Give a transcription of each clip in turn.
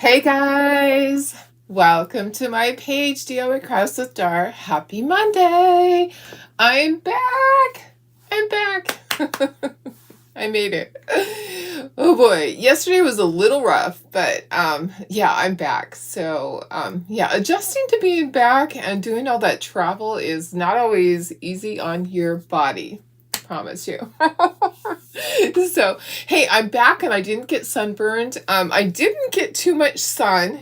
Hey guys, welcome to my page, DIY Crafts with Dar. Happy Monday! I'm back. I'm back. I made it. Oh boy, yesterday was a little rough, but yeah, I'm back. So yeah, adjusting to being back and doing all that travel is not always easy on your body. Promise you. So, hey, I'm back and I didn't get sunburned. I didn't get too much sun.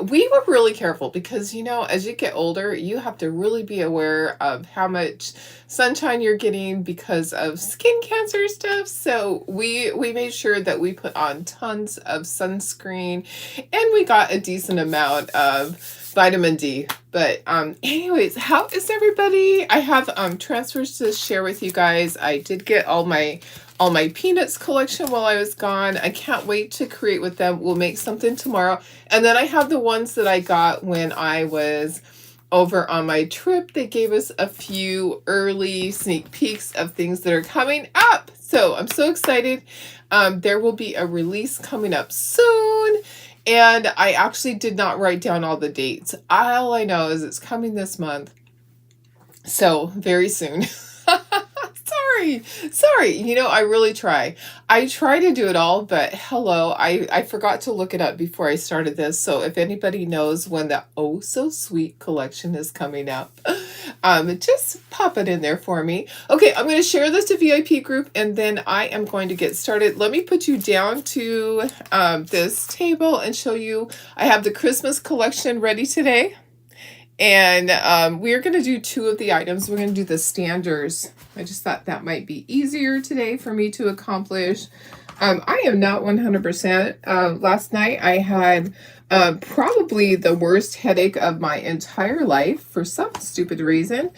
We were really careful because, as you get older, you have to really be aware of how much sunshine you're getting because of skin cancer stuff. So we made sure that we put on tons of sunscreen and we got a decent amount of vitamin D. But anyways, how is everybody? I have transfers to share with you guys. I did get all my peanuts collection while I was gone. I can't wait to create with them. We'll make something tomorrow. And then I have the ones that I got when I was over on my trip. They gave us a few early sneak peeks of things that are coming up. So I'm so excited. There will be a release coming up soon. And I actually did not write down all the dates. All I know is it's coming this month. So very soon. Sorry. I really try. I try to do it all, but hello, I forgot to look it up before I started this. So if anybody knows when the Oh So Sweet collection is coming up, just pop it in there for me. Okay, I'm going to share this to VIP group and then I am going to get started. Let me put you down to this table and show you. I have the Christmas collection ready today. And we're going to do two of the items. We're going to do the standers. I just thought that might be easier today for me to accomplish. I am not 100%. Last night I had probably the worst headache of my entire life for some stupid reason.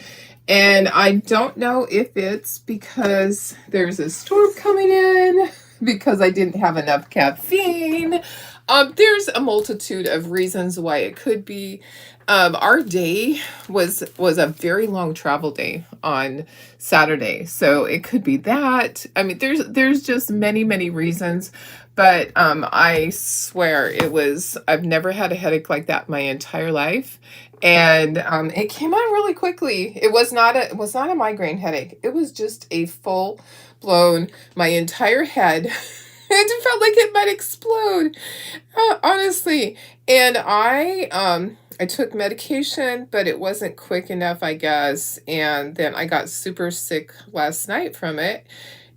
And I don't know if it's because there's a storm coming in, because I didn't have enough caffeine. There's a multitude of reasons why it could be. Our day was a very long travel day on Saturday, so it could be that. I mean, there's just many reasons, but I swear I've never had a headache like that my entire life, and it came on really quickly. It was not a migraine headache. It was just a full blown, my entire head. It felt like it might explode, honestly. And I took medication, but it wasn't quick enough, I guess. And then I got super sick last night from it.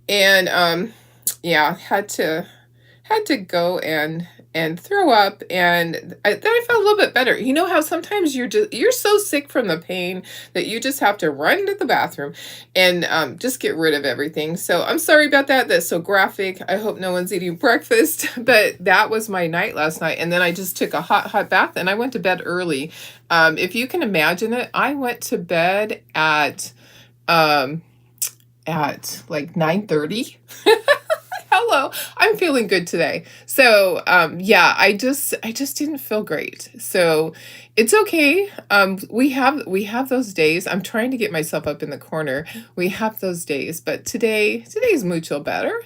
And yeah, had to go and throw up, and then I felt a little bit better. You know how sometimes you're so sick from the pain that you just have to run to the bathroom and just get rid of everything. So I'm sorry about that. That's so graphic. I hope no one's eating breakfast, but that was my night last night. And then I just took a hot bath and I went to bed early. If you can imagine it, I went to bed at like 9:30. Hello, I'm feeling good today. So yeah, I just didn't feel great. So it's okay. We have those days. I'm trying to get myself up in the corner. We have those days, but today's mucho better.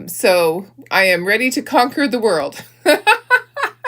So I am ready to conquer the world.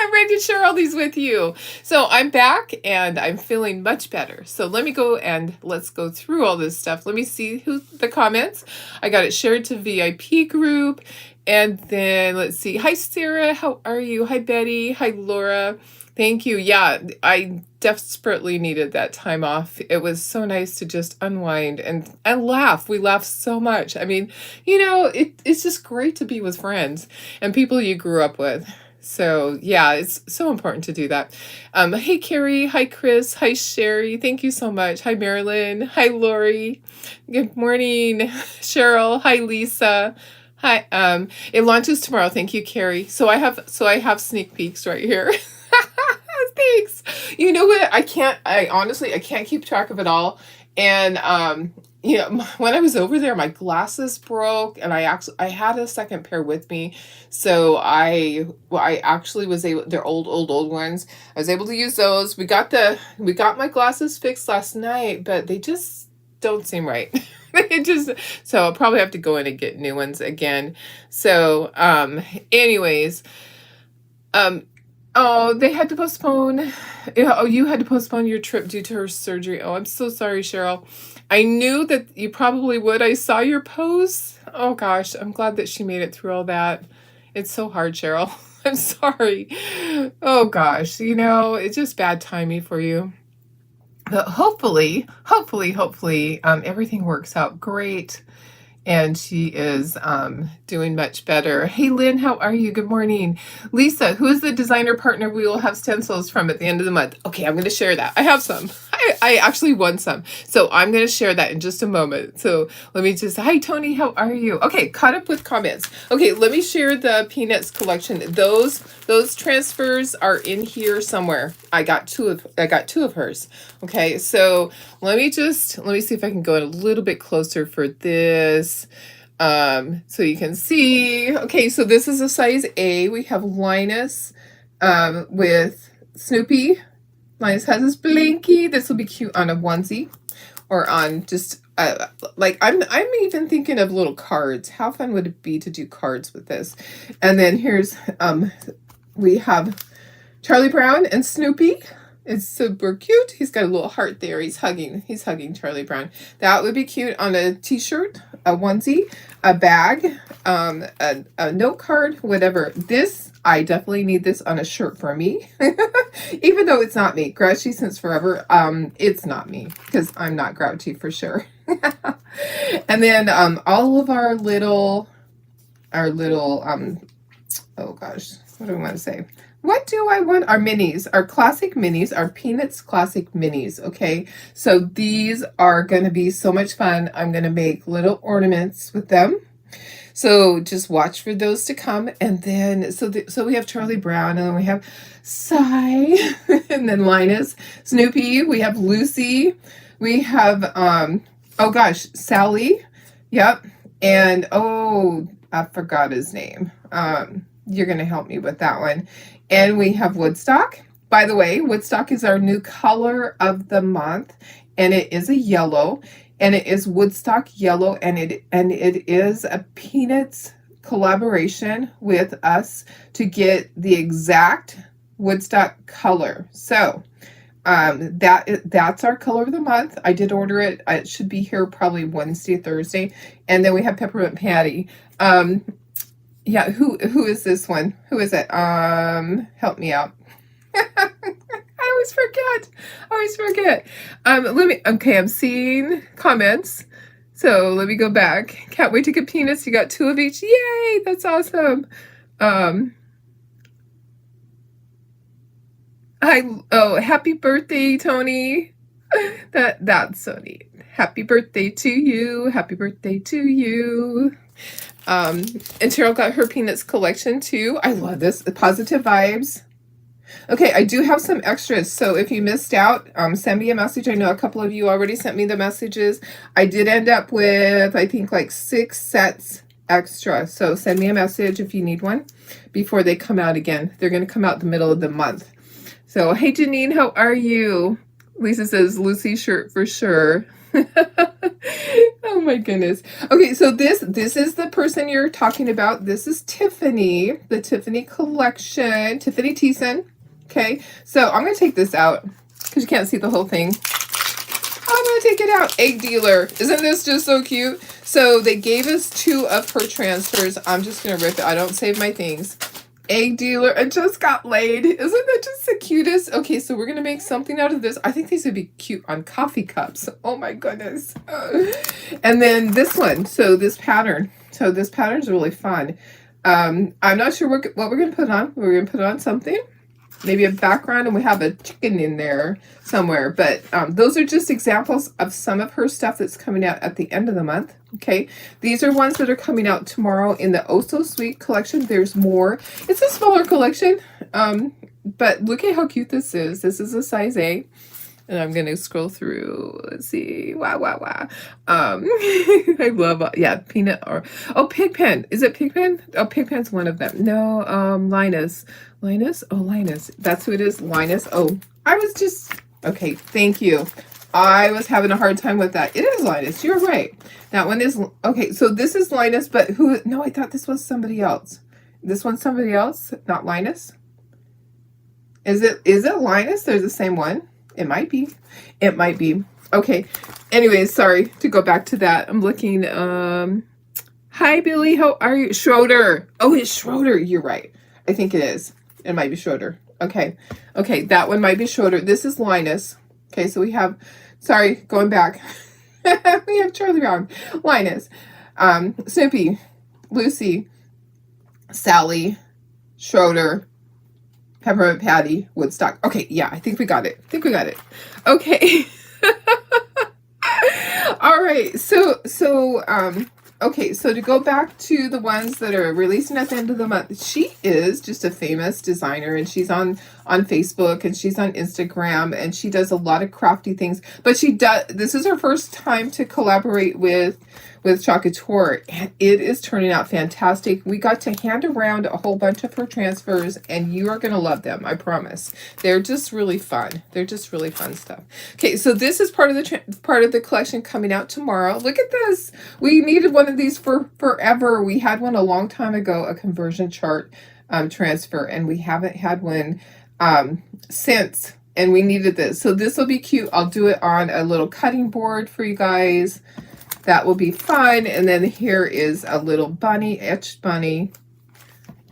I'm ready to share all these with you. So I'm back and I'm feeling much better. So let me go and let's go through all this stuff. Let me see the comments. I got it shared to VIP group. And then let's see. Hi, Sarah. How are you? Hi, Betty. Hi, Laura. Thank you. Yeah, I desperately needed that time off. It was so nice to just unwind and laugh. We laughed so much. I mean, it's just great to be with friends and people you grew up with. So yeah, it's so important to do that. Hey, Carrie. Hi, Chris. Hi, Sherry. Thank you so much. Hi, Marilyn. Hi, Lori. Good morning, Cheryl. Hi, Lisa. Hi. It launches tomorrow. Thank you, Carrie. So I have sneak peeks right here. Thanks. You know what? I honestly can't keep track of it all. And when I was over there, my glasses broke, and I had a second pair with me, so I actually was able. They're old ones. I was able to use those. We got my glasses fixed last night, but they just don't seem right. So I'll probably have to go in and get new ones again. So anyways, Oh, they had to postpone. Yeah, oh, you had to postpone your trip due to her surgery. Oh, I'm so sorry, Cheryl. I knew that you probably would. I saw your post. Oh gosh, I'm glad that she made it through all that. It's so hard, Cheryl. I'm sorry. Oh gosh, it's just bad timing for you. But hopefully, everything works out great and she is doing much better. Hey, Lynn, how are you? Good morning. Lisa, who is the designer partner we will have stencils from at the end of the month? Okay, I'm going to share that. I have some. I actually won some. So I'm going to share that in just a moment. So let me just, hi, Tony, how are you? Okay, caught up with comments. Okay, let me share the Peanuts collection. Those transfers are in here somewhere. I got two of hers. Okay, so let me see if I can go a little bit closer for this. So you can see. Okay, so this is a size A. We have Linus with Snoopy. Linus has his blankie. This will be cute on a onesie or on just like I'm even thinking of little cards. How fun would it be to do cards with this? And then here's we have Charlie Brown and Snoopy. It's super cute. He's got a little heart there. He's hugging Charlie Brown. That would be cute on a t-shirt, a onesie, a bag, a note card, whatever. This, I definitely need this on a shirt for me. Even though it's not me. Grouchy since forever. It's not me because I'm not grouchy for sure. And then all of our little oh gosh, what do I want to say? What do I want? Our minis, our classic minis, our Peanuts classic minis, okay? So these are going to be so much fun. I'm going to make little ornaments with them. So just watch for those to come. And then, so we have Charlie Brown, and then we have Cy, and then Linus, Snoopy, we have Lucy, we have, oh gosh, Sally, yep, and oh, I forgot his name. You're going to help me with that one. And we have Woodstock. By the way, Woodstock is our new color of the month, and it is a yellow, and it is Woodstock yellow, and it is a Peanuts collaboration with us to get the exact Woodstock color. So that's our color of the month. I did order it. It should be here probably Wednesday, Thursday. And then we have Peppermint Patty. Yeah, who is this one? Who is it? Help me out. I always forget. Okay, I'm seeing comments. So let me go back. Can't wait to get Peanuts. You got 2 of each. Yay, that's awesome. Happy birthday, Tony. That's so neat. Happy birthday to you. Happy birthday to you. And Cheryl got her Peanuts collection too. I love this. Positive vibes. Okay, I do have some extras. So if you missed out, send me a message. I know a couple of you already sent me the messages. I did end up with, I think, like 6 sets extra. So send me a message if you need one before they come out again. They're going to come out the middle of the month. So, hey, Janine, how are you? Lisa says, Lucy shirt for sure. Oh my goodness. Okay, so this is the person you're talking about. This is Tiffany, the Tiffany collection, Tiffany Thiessen. Okay, so I'm going to take this out because you can't see the whole thing. I'm going to take it out. Egg dealer. Isn't this just so cute? So they gave us 2 of her transfers. I'm just going to rip it. I don't save my things. Egg dealer. I just got laid. Isn't that just the cutest? Okay, so we're going to make something out of this. I think these would be cute on coffee cups. Oh my goodness. And then this one. So this pattern. So this pattern is really fun. I'm not sure what we're going to put on. We're going to put on something. Maybe a background, and we have a chicken in there somewhere. But those are just examples of some of her stuff that's coming out at the end of the month. Okay, these are ones that are coming out tomorrow in the Oh So Sweet collection. There's more. It's a smaller collection, but look at how cute this is. This is a size A. And I'm going to scroll through. Let's see. Wow. I love, yeah, Peanut or, oh, Pigpen. Is it Pigpen? Oh, Pigpen's one of them. No, Linus. Linus? Oh, Linus. That's who it is. Linus. Oh, I was just, okay, thank you. I was having a hard time with that. It is Linus. You're right. That one is, okay, so this is Linus, but who, no, I thought this was somebody else. This one's somebody else, not Linus. Is it Linus? There's the same one. It might be. It might be. Okay. Anyways, sorry to go back to that. I'm looking. Hi, Billy. How are you? Schroeder. Oh, it's Schroeder. You're right. I think it is. It might be Schroeder. Okay. Okay. That one might be Schroeder. This is Linus. Okay. So we have, sorry, going back. We have Charlie Brown, Linus, Snoopy, Lucy, Sally, Schroeder, Peppermint Patty, Woodstock. Okay. Yeah. I think we got it. I think we got it. Okay. All right. Okay, so to go back to the ones that are releasing at the end of the month, she is just a famous designer, and she's on Facebook, and she's on Instagram, and she does a lot of crafty things. But this is her first time to collaborate with Chacateur, and it is turning out fantastic. We got to hand around a whole bunch of her transfers, and you are going to love them, I promise. They're just really fun. They're just really fun stuff. Okay, so this is part of the collection coming out tomorrow. Look at this. We needed one of these for forever. We had one a long time ago, a conversion chart transfer, and we haven't had one since, and we needed this. So this will be cute. I'll do it on a little cutting board for you guys. That will be fun. And then here is a little bunny, etched bunny.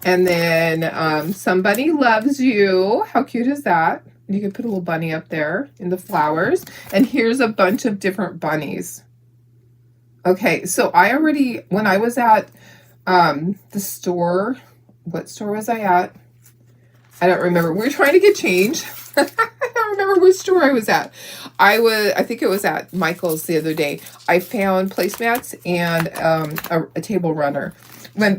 And then Somebody Loves You. How cute is that? You can put a little bunny up there in the flowers. And here's a bunch of different bunnies. Okay, so when I was at the store, what store was I at? I don't remember. We were trying to get change. I don't remember which store I was at. I think it was at Michael's the other day. I found placemats and a table runner.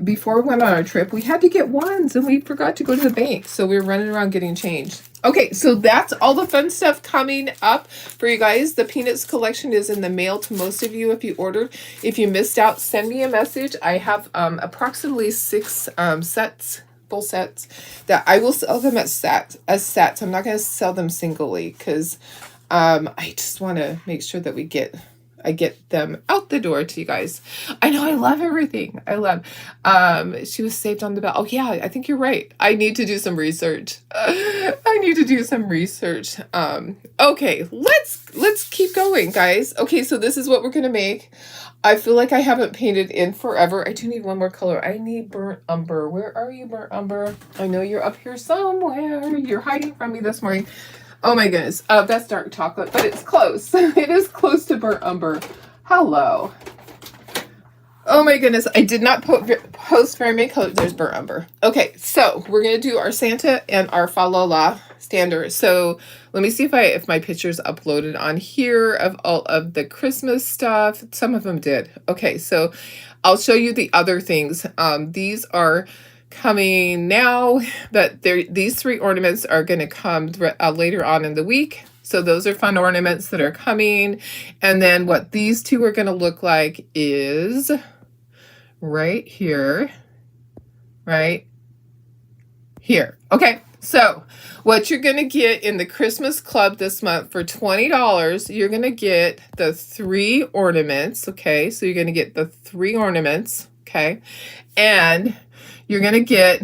Before we went on our trip, we had to get ones, and we forgot to go to the bank. So we were running around getting change. Okay, so that's all the fun stuff coming up for you guys. The Peanuts collection is in the mail to most of you if you ordered. If you missed out, send me a message. I have approximately 6 sets, full sets, that I will sell them as sets. I'm not going to sell them singly because I just want to make sure that I get them out the door to you guys. I know, I love everything. I love. She was saved on the bell. Oh yeah, I think you're right. I need to do some research. Okay, let's keep going, guys. Okay, so this is what we're gonna make. I feel like I haven't painted in forever. I do need one more color. I need burnt umber. Where are you, burnt umber? I know you're up here somewhere. You're hiding from me this morning. Oh my goodness. That's dark chocolate, but it's close. It is close to burnt umber. Hello. Oh my goodness. I did not post very many colors. There's burnt umber. Okay, so we're going to do our Santa and our Fa La La standard. So let me see if my pictures uploaded on here of all of the Christmas stuff. Some of them did. Okay, so I'll show you the other things. These are coming now, but these 3 ornaments are going to come later on in the week. So those are fun ornaments that are coming. And then what these 2 are going to look like is right here. Right here. Okay. So what you're going to get in the Christmas Club this month for $20, you're going to get the 3 ornaments. Okay. So you're going to get the 3 ornaments. Okay. And you're going to get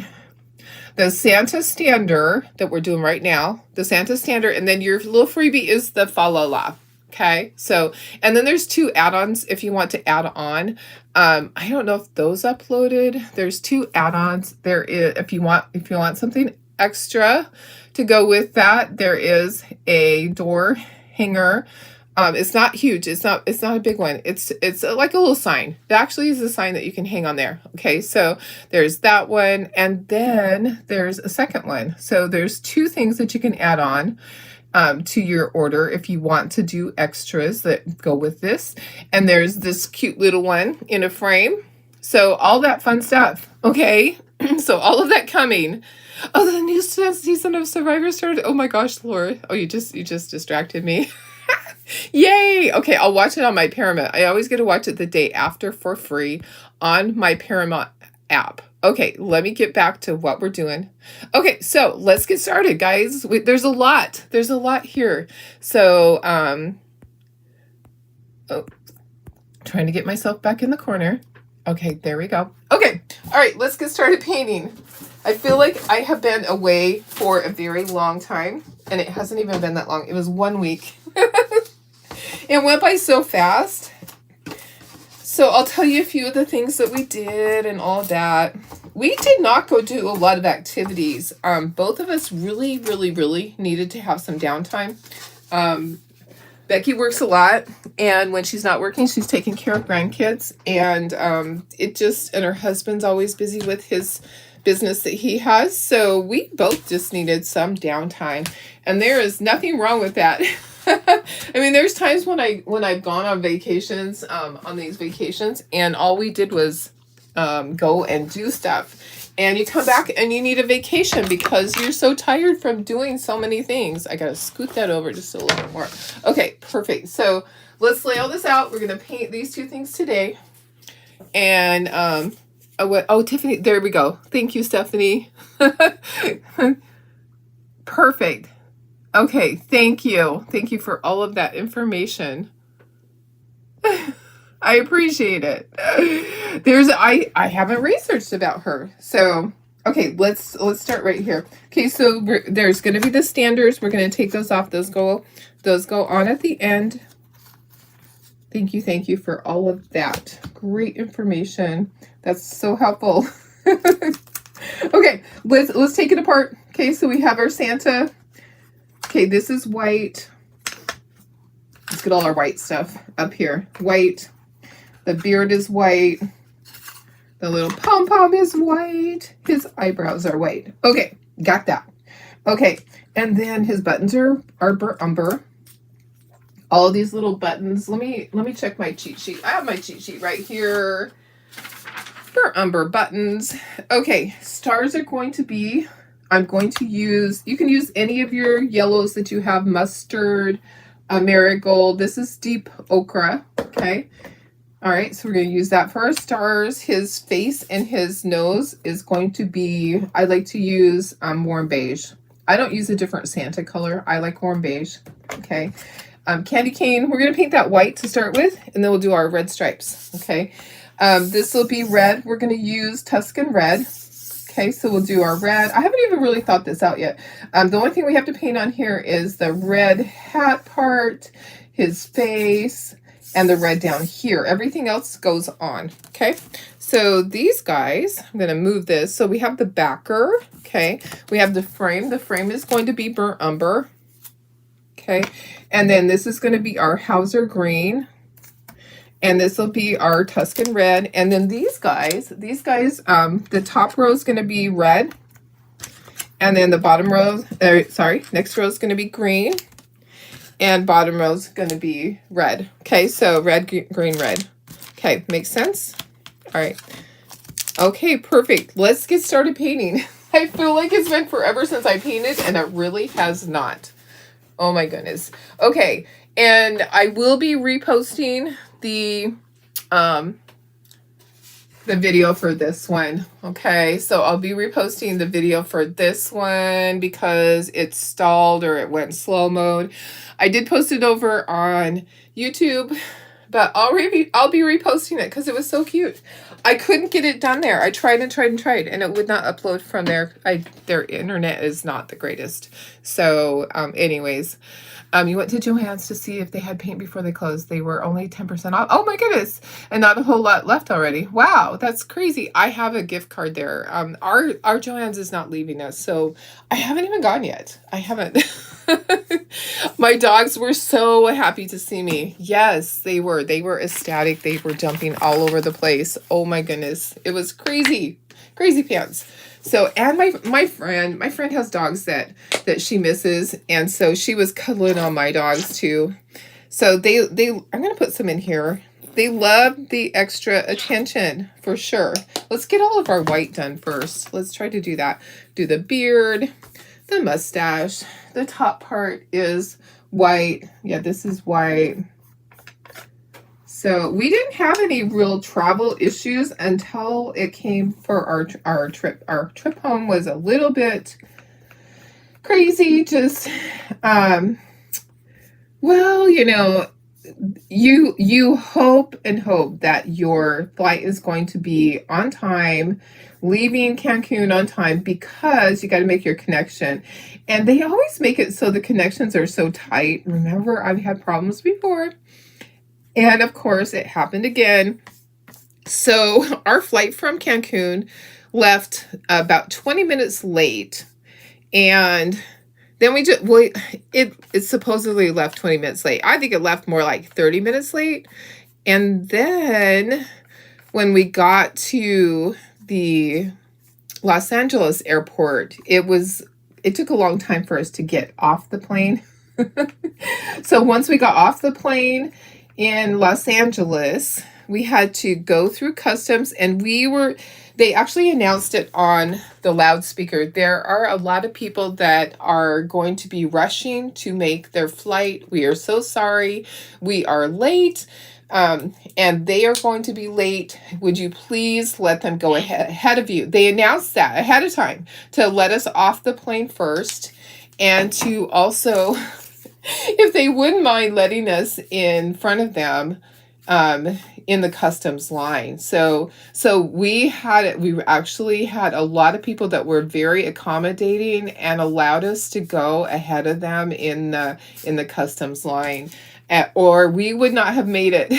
the Santa Stander that we're doing right now, the Santa Stander, and then your little freebie is the Fa La La. Okay, so, and then there's 2 add-ons if you want to add on. I don't know if those uploaded. There's 2 add-ons. There is, if you want something extra to go with that, there is a door hanger. It's not huge. It's not a big one. It's like a little sign. It actually is a sign that you can hang on there. Okay, so there's that one, and then there's a second one. So there's 2 things that you can add on to your order if you want to do extras that go with this. And there's this cute little one in a frame. So all that fun stuff. Okay, so all of that coming. Oh, the new season of Survivor started. Oh my gosh, Laura. Oh, you just distracted me. Yay! Okay, I'll watch it on my Paramount. I always get to watch it the day after for free on my Paramount app. Okay, let me get back to what we're doing. Okay, so let's get started, guys. There's a lot. There's a lot here. So, trying to get myself back in the corner. Okay, there we go. Okay, all right, let's get started painting. I feel like I have been away for a very long time, and it hasn't even been that long. It was 1 week. It went by so fast. So I'll tell you a few of the things that we did and all that. We did not go do a lot of activities. Both of us really, really, really needed to have some downtime. Becky works a lot, and when she's not working, she's taking care of grandkids, and and her husband's always busy with his business that he has, so we both just needed some downtime, and there is nothing wrong with that. I mean, there's times when I've gone on vacations, on these vacations, and all we did was go and do stuff. And you come back and you need a vacation because you're so tired from doing so many things. I got to scoot that over just a little bit more. Okay, perfect. So let's lay all this out. We're going to paint these two things today. And, Tiffany, there we go. Thank you, Stephanie. Perfect. Okay, thank you. Thank you for all of that information. I appreciate it. I haven't researched about her. So, okay, let's start right here. Okay, so there's going to be the standards. We're going to take those off. Those go on at the end. Thank you for all of that. Great information. That's so helpful. Okay, let's take it apart. Okay, so we have our Santa. Okay, this is white. Let's get all our white stuff up here. White. The beard is white. The little pom-pom is white. His eyebrows are white. Okay, got that. Okay, and then his buttons are burnt umber. All of these little buttons. Let me check my cheat sheet. I have my cheat sheet right here. Burnt umber buttons. Okay, stars are going to be, I'm going to use, you can use any of your yellows that you have, mustard, marigold. This is deep ochre, okay? All right, so we're going to use that for our stars. His face and his nose is going to be, I like to use warm beige. I don't use a different Santa color. I like warm beige, okay? Candy cane, we're going to paint that white to start with, and then we'll do our red stripes, okay? This will be red. We're going to use Tuscan red. Okay, so we'll do our red. I haven't even really thought this out yet. The only thing we have to paint on here is the red hat part, his face, and the red down here. Everything else goes on, okay? So these guys, I'm going to move this. So we have the backer, okay? We have the frame. The frame is going to be burnt umber, okay? And then this is going to be our Hauser green. And this will be our Tuscan red. And then these guys, the top row is going to be red. And then the bottom row, next row is going to be green. And bottom row is going to be red. Okay, so red, green, red. Okay, makes sense? All right. Okay, perfect. Let's get started painting. I feel like it's been forever since I painted, and it really has not. Oh my goodness. Okay, and I will be reposting the video for this one. Okay, so I'll be reposting the video for this one because it's stalled or it went slow mode. I did post it over on YouTube, but I'll be reposting it because it was so cute. I couldn't get it done there. I tried and tried and tried, and it would not upload from there. Their internet is not the greatest. So, anyways, you went to Joann's to see if they had paint before they closed. They were only 10% off. Oh my goodness. And not a whole lot left already. Wow, that's crazy. I have a gift card there. Our Joann's is not leaving us, so I haven't even gone yet. I haven't. My dogs were so happy to see me. Yes, they were. They were ecstatic. They were jumping all over the place. Oh my goodness. It was crazy. Crazy pants. So, and my friend has dogs that she misses, and so she was cuddling on my dogs too. So I'm going to put some in here. They love the extra attention for sure. Let's get all of our white done first. Let's try to do that. Do the beard, the mustache. The top part is white. Yeah, this is white. So we didn't have any real travel issues until it came for our trip. Our trip home was a little bit crazy. Just, well, you know, you hope and hope that your flight is going to be on time, leaving Cancun on time, because you got to make your connection. And they always make it so the connections are so tight. Remember, I've had problems before. And of course, it happened again. So our flight from Cancun left about 20 minutes late. And then it supposedly left 20 minutes late. I think it left more like 30 minutes late. And then when we got to the Los Angeles airport, it took a long time for us to get off the plane. So once we got off the plane in Los Angeles, we had to go through customs, and they actually announced it on the loudspeaker. There are a lot of people that are going to be rushing to make their flight. We are so sorry. We are late. And they are going to be late. Would you please let them go ahead of you? They announced that ahead of time to let us off the plane first, and to also, if they wouldn't mind letting us in front of them, in the customs line. So we actually had a lot of people that were very accommodating and allowed us to go ahead of them in the customs line, or we would not have made it.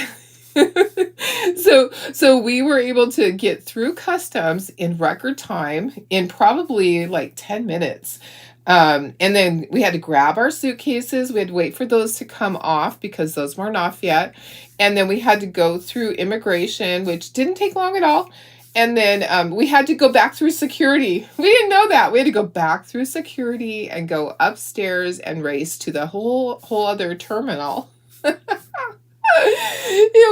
So we were able to get through customs in record time, in probably like 10 minutes. And then we had to grab our suitcases. We had to wait for those to come off because those weren't off yet. And then we had to go through immigration, which didn't take long at all. And then we had to go back through security. We didn't know that. We had to go back through security and go upstairs and race to the whole other terminal. It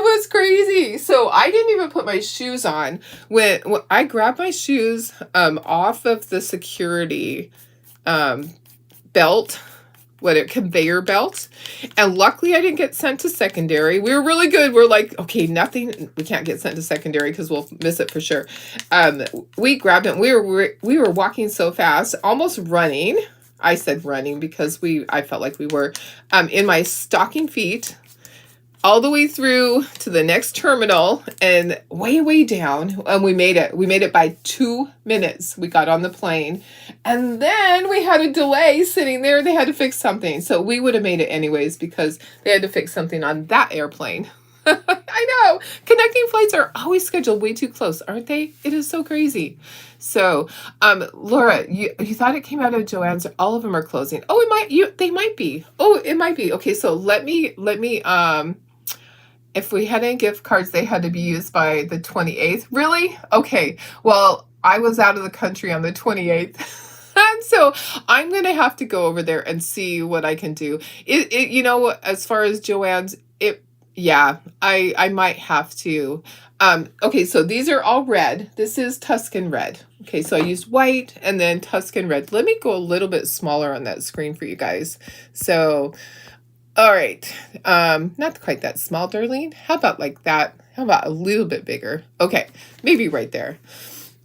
was crazy. So I didn't even put my shoes on. When I grabbed my shoes off of the security belt, conveyor belt, and luckily I didn't get sent to secondary. We were really good. We're like, okay, we can't get sent to secondary because we'll miss it for sure. We grabbed it. We were walking so fast, almost running. I said running because I felt like we were in my stocking feet, all the way through to the next terminal and way down. And we made it. We made it by 2 minutes. We got on the plane. And then we had a delay sitting there. They had to fix something. So we would have made it anyways because they had to fix something on that airplane. I know. Connecting flights are always scheduled way too close, aren't they? It is so crazy. So, Laura, you thought it came out of Joann's. All of them are closing. Oh, they might be. Oh, it might be. Okay, so let me if we had any gift cards, they had to be used by the 28th. Really? Okay. Well, I was out of the country on the 28th. And so I'm going to have to go over there and see what I can do. As far as Joann's, I might have to. Okay, so these are all red. This is Tuscan red. Okay, so I used white and then Tuscan red. Let me go a little bit smaller on that screen for you guys. So, all right. Not quite that small, Darlene. How about like that? How about a little bit bigger? Okay, maybe right there.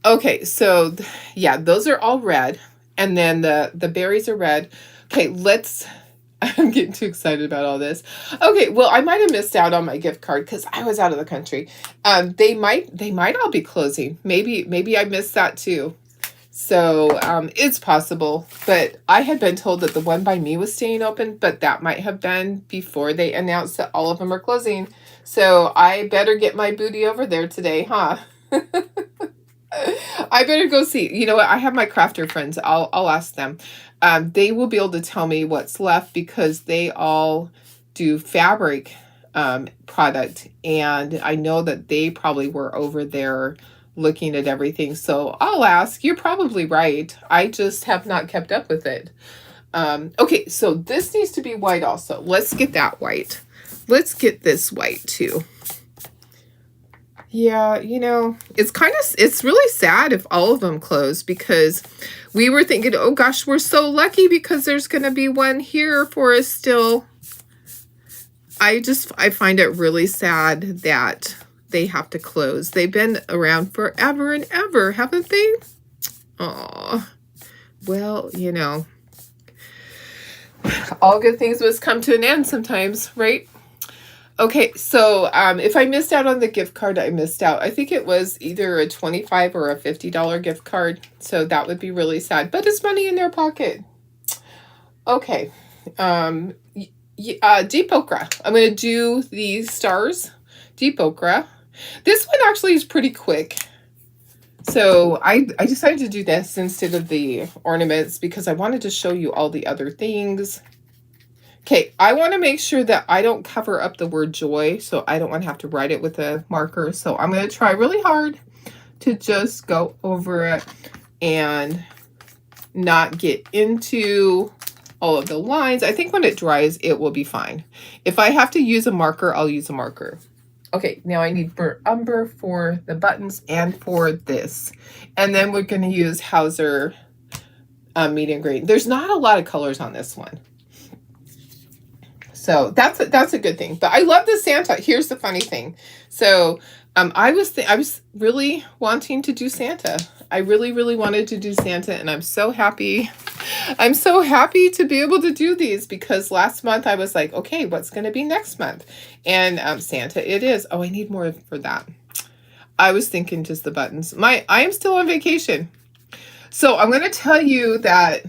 Okay, so yeah, those are all red. And then the berries are red. Okay, I'm getting too excited about all this. Okay, well, I might have missed out on my gift card because I was out of the country. They might all be closing. Maybe I missed that too. So it's possible, but I had been told that the one by me was staying open, but that might have been before they announced that all of them are closing. So I better get my booty over there today, huh? I better go see. You know what? I have my crafter friends. I'll ask them. They will be able to tell me what's left because they all do fabric product, and I know that they probably were over there looking at everything. So I'll ask. You're probably right. I just have not kept up with it. Okay, so this needs to be white also. Let's get that white. Let's get this white too. Yeah, it's really sad if all of them close because we were thinking, oh gosh, we're so lucky because there's going to be one here for us still. I find it really sad that they have to close. They've been around forever and ever, haven't they? Aw. Well, all good things must come to an end sometimes, right? Okay, so if I missed out on the gift card, I missed out. I think it was either a $25 or a $50 gift card. So that would be really sad. But it's money in their pocket. Okay. Deep Okra. I'm going to do the stars. Deep Okra. This one actually is pretty quick. So I decided to do this instead of the ornaments because I wanted to show you all the other things. Okay, I want to make sure that I don't cover up the word joy, so I don't want to have to write it with a marker. So I'm going to try really hard to just go over it and not get into all of the lines. I think when it dries, it will be fine. If I have to use a marker, I'll use a marker. Okay, now I need burnt umber for the buttons and for this. And then we're going to use Hauser medium green. There's not a lot of colors on this one. So that's a good thing. But I love the Santa. Here's the funny thing. So I was really wanting to do Santa. I really wanted to do Santa, and I'm so happy. I'm so happy to be able to do these because last month I was like, okay, what's going to be next month? And Santa it is. Oh, I need more for that. I was thinking just the buttons. I am still on vacation. So I'm going to tell you that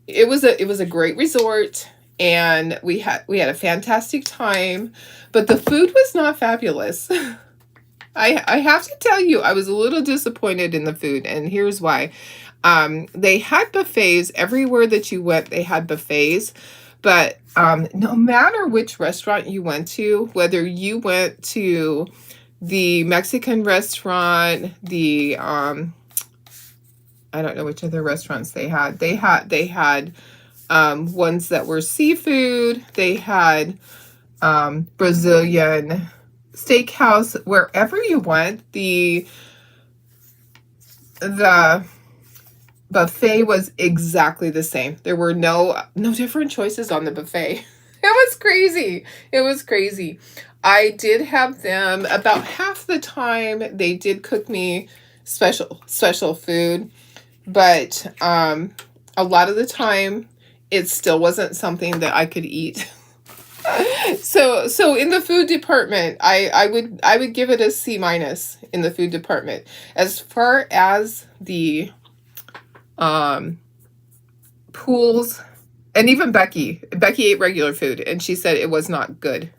it was a great resort. And we had a fantastic time, but the food was not fabulous. I have to tell you, I was a little disappointed in the food, and here's why. They had buffets everywhere that you went. They had buffets, but no matter which restaurant you went to, whether you went to the Mexican restaurant, the I don't know which other restaurants they had. They had ones that were seafood. They had Brazilian steakhouse. Wherever you went, the buffet was exactly the same. There were no different choices on the buffet. It was crazy. It was crazy. I did have them about half the time. They did cook me special food, but a lot of the time it still wasn't something that I could eat. So in the food department, I would give it a C- in the food department. As far as the pools, and even Becky ate regular food and she said it was not good.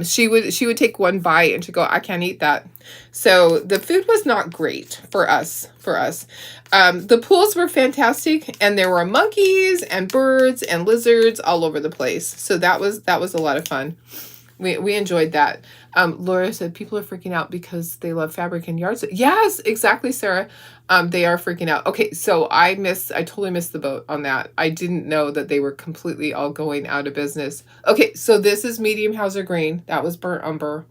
She would take one bite and she'd go, I can't eat that. So the food was not great for us. The pools were fantastic, and there were monkeys and birds and lizards all over the place. So that was a lot of fun. We enjoyed that. Laura said people are freaking out because they love fabric and yard sale. Yes, exactly, Sarah. They are freaking out. Okay, so I totally missed the boat on that. I didn't know that they were completely all going out of business. Okay, so this is medium Hauser green. That was burnt umber.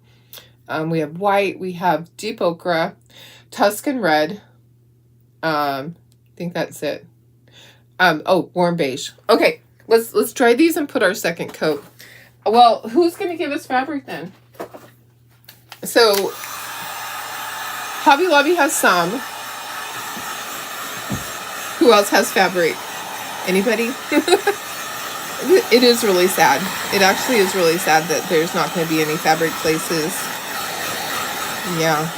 We have white. We have deep ochre, Tuscan red. I think that's it. Warm beige. Okay, let's try these and put our second coat. Well, who's going to give us fabric then? So, Hobby Lobby has some. Who else has fabric? Anybody? It is really sad. It actually is really sad that there's not going to be any fabric places. Yeah.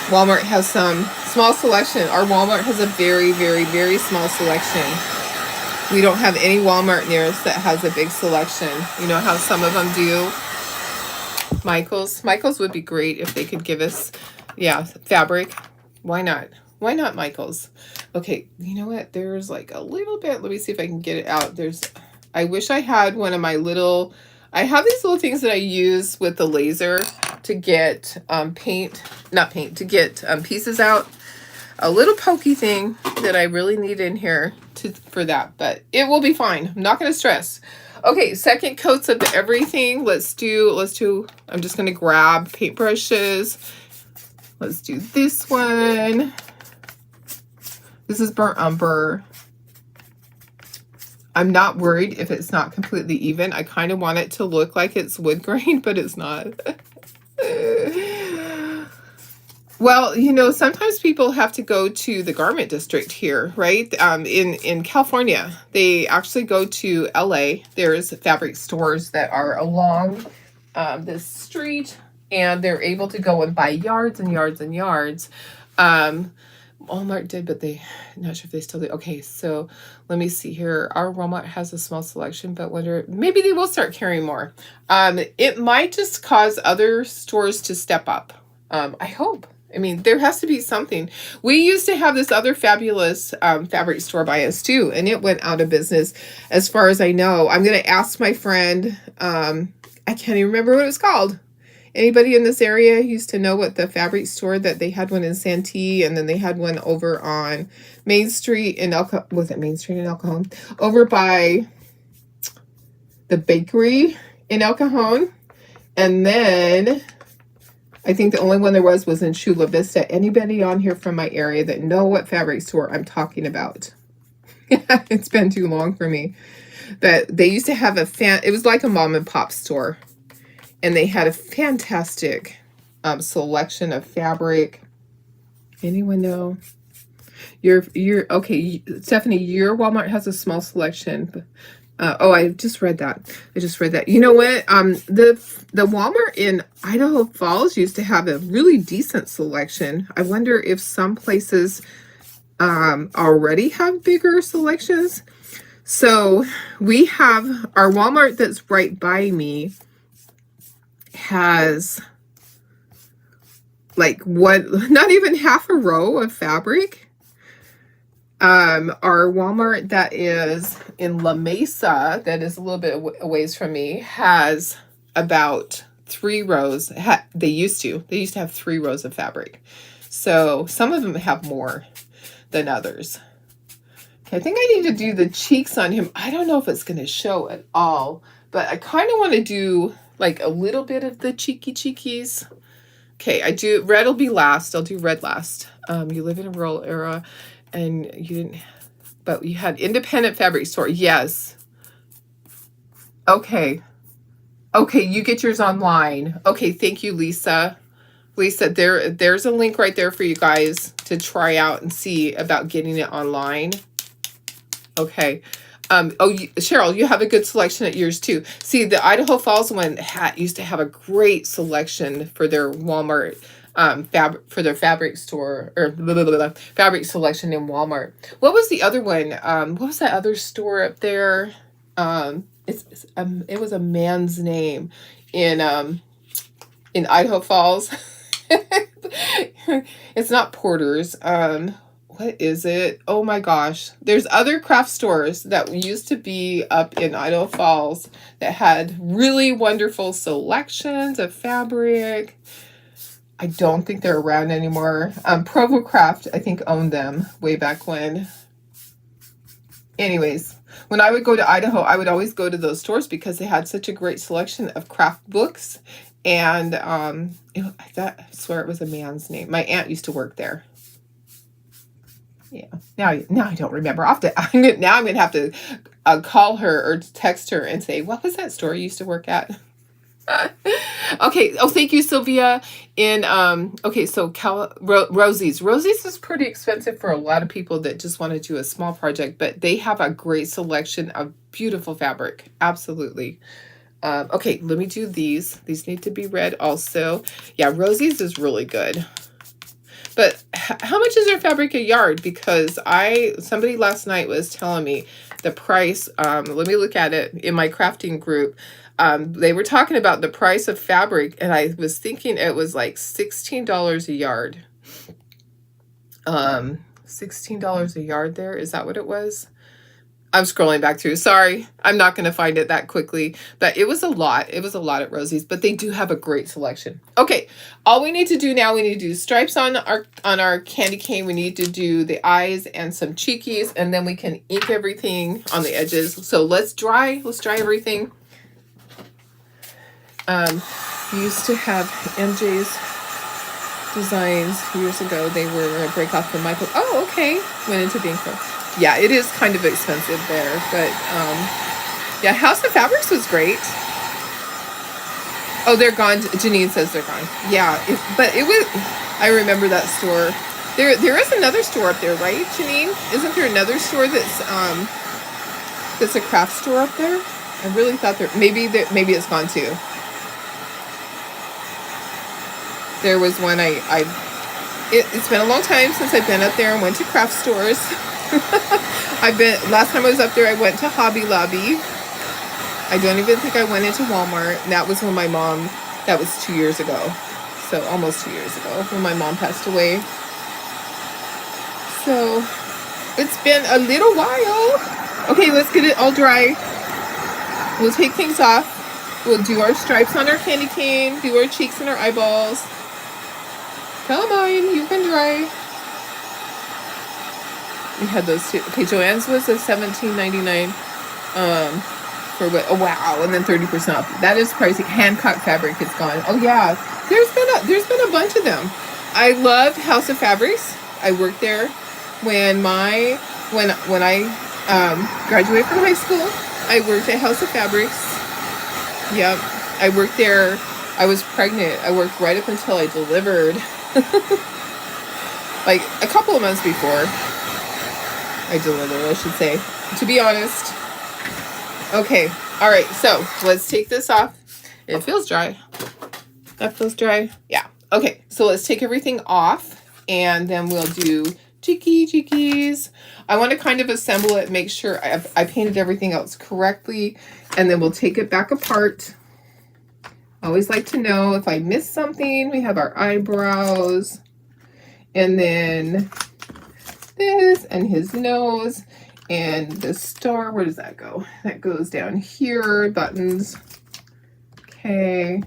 Walmart has some small selection. Our Walmart has a very, very, very small selection. We don't have any Walmart near us that has a big selection. You know how some of them do? Michael's would be great if they could give us, fabric. Why not? Why not Michael's? Okay, you know what? There's like a little bit. Let me see if I can get it out. I wish I had one of my little, I have these little things that I use with the laser to get to get pieces out. A little pokey thing that I really need in here for that, but it will be fine. I'm not going to stress. Okay, second coats of everything. Let's do, I'm just going to grab paintbrushes. Let's do this one. This is burnt umber. I'm not worried if it's not completely even. I kind of want it to look like it's wood grain, but it's not. Well, sometimes people have to go to the garment district here, right? In California, they actually go to LA. There's fabric stores that are along this street, and they're able to go and buy yards and yards and yards. Walmart did, but not sure if they still do. Okay, so let me see here. Our Walmart has a small selection, but maybe they will start carrying more. It might just cause other stores to step up. I hope. I mean, there has to be something. We used to have this other fabulous fabric store by us too, and it went out of business as far as I know. I'm going to ask my friend. I can't even remember what it was called. Anybody in this area used to know what the fabric store that they had one in Santee, and then they had one over on Main Street in was it Main Street in El Cajon? Over by the bakery in El Cajon. And then I think the only one there was in Chula Vista. Anybody on here from my area that know what fabric store I'm talking about? It's been too long for me. But they used to have it was like a mom and pop store. And they had a fantastic selection of fabric. Anyone know? You're okay, Stephanie. Your Walmart has a small selection. I just read that. You know what? The Walmart in Idaho Falls used to have a really decent selection. I wonder if some places already have bigger selections. So we have our Walmart that's right by me has like not even half a row of fabric. Our Walmart that is in La Mesa, that is a little bit a ways from me, has about 3 rows. They used to have 3 rows of fabric. So some of them have more than others. Okay, I think I need to do the cheeks on him. I don't know if it's going to show at all, but I kind of want to do like a little bit of the cheekies. Okay, red will be last. I'll do red last. You live in a rural era and but you had independent fabric store. Yes. Okay, you get yours online. Okay, thank you, Lisa. There's a link right there for you guys to try out and see about getting it online. Okay. Cheryl, you have a good selection at yours too. See, the Idaho Falls one used to have a great selection for their Walmart for their fabric store or fabric selection in Walmart. What was the other one? What was that other store up there? It was a man's name in Idaho Falls. It's not Porter's. What is it? Oh my gosh. There's other craft stores that used to be up in Idaho Falls that had really wonderful selections of fabric. I don't think they're around anymore. Provo Craft, I think, owned them way back when. Anyways, when I would go to Idaho, I would always go to those stores because they had such a great selection of craft books. And I swear it was a man's name. My aunt used to work there. Yeah. Now I don't remember. Now I'm going to have to call her or text her and say, what was that store you used to work at? Okay. Oh, thank you, Sylvia. So Rosie's. Rosie's is pretty expensive for a lot of people that just want to do a small project, but they have a great selection of beautiful fabric. Absolutely. Okay, let me do these. These need to be red also. Yeah, Rosie's is really good. But how much is their fabric a yard? Because somebody last night was telling me the price. Let me look at it in my crafting group. They were talking about the price of fabric, and I was thinking it was like $16 a yard. $16 a yard there. Is that what it was? I'm scrolling back through. Sorry, I'm not going to find it that quickly. But it was a lot. It was a lot at Rosie's. But they do have a great selection. Okay, all we need to do now, we need to do stripes on our candy cane. We need to do the eyes and some cheekies. And then we can ink everything on the edges. So let's dry everything. Used to have MJ's designs years ago. They were a break off from Michael. Oh, okay. Went into Banco. Yeah, it is kind of expensive there, but yeah, House of Fabrics was great. Oh, they're gone. Janine says they're gone. Yeah, but it was I remember that store. There is another store up there, right, Janine? Isn't there another store that's a craft store up there? I really thought maybe it's gone too. There was one it's been a long time since I've been up there and went to craft stores. Last time I was up there, I went to Hobby Lobby. I don't even think I went into Walmart. And that was when that was 2 years ago. So almost 2 years ago when my mom passed away. So it's been a little while. Okay, let's get it all dry. We'll take things off. We'll do our stripes on our candy cane, do our cheeks and our eyeballs. Come on, you can dry. We had those two. Okay, Joann's was a $17.99 for what? Oh wow, and then 30% off. That is pricey. Hancock fabric is gone. Oh yeah, there's been a bunch of them. I loved House of Fabrics. I worked there when I graduated from high school. I worked at House of Fabrics. Yep, I worked there. I was pregnant. I worked right up until I delivered. Like a couple of months before I delivered, I should say, to be honest. Okay, all right, so let's take this off. It feels dry. That feels dry. Yeah. Okay, so let's take everything off, and then we'll do cheekies. I want to kind of assemble it, make sure I painted everything else correctly, and then we'll take it back apart. I always like to know if I missed something. We have our eyebrows, and then this, and his nose, and the star. Where does that go? That goes down here. Buttons. Okay.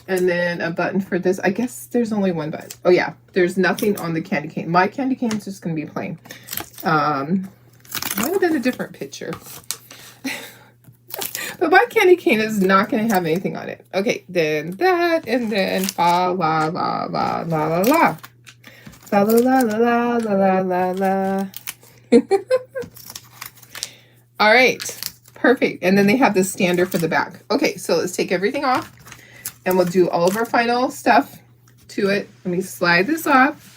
And then a button for this. I guess there's only one button. Oh yeah, there's nothing on the candy cane. My candy cane is just going to be plain. Might have been a different picture. But my candy cane is not going to have anything on it. Okay, then that, and then fa la la la la la la. Fa la la la la la la la. All right, perfect. And then they have the stander for the back. Okay, so let's take everything off. And we'll do all of our final stuff to it. Let me slide this off.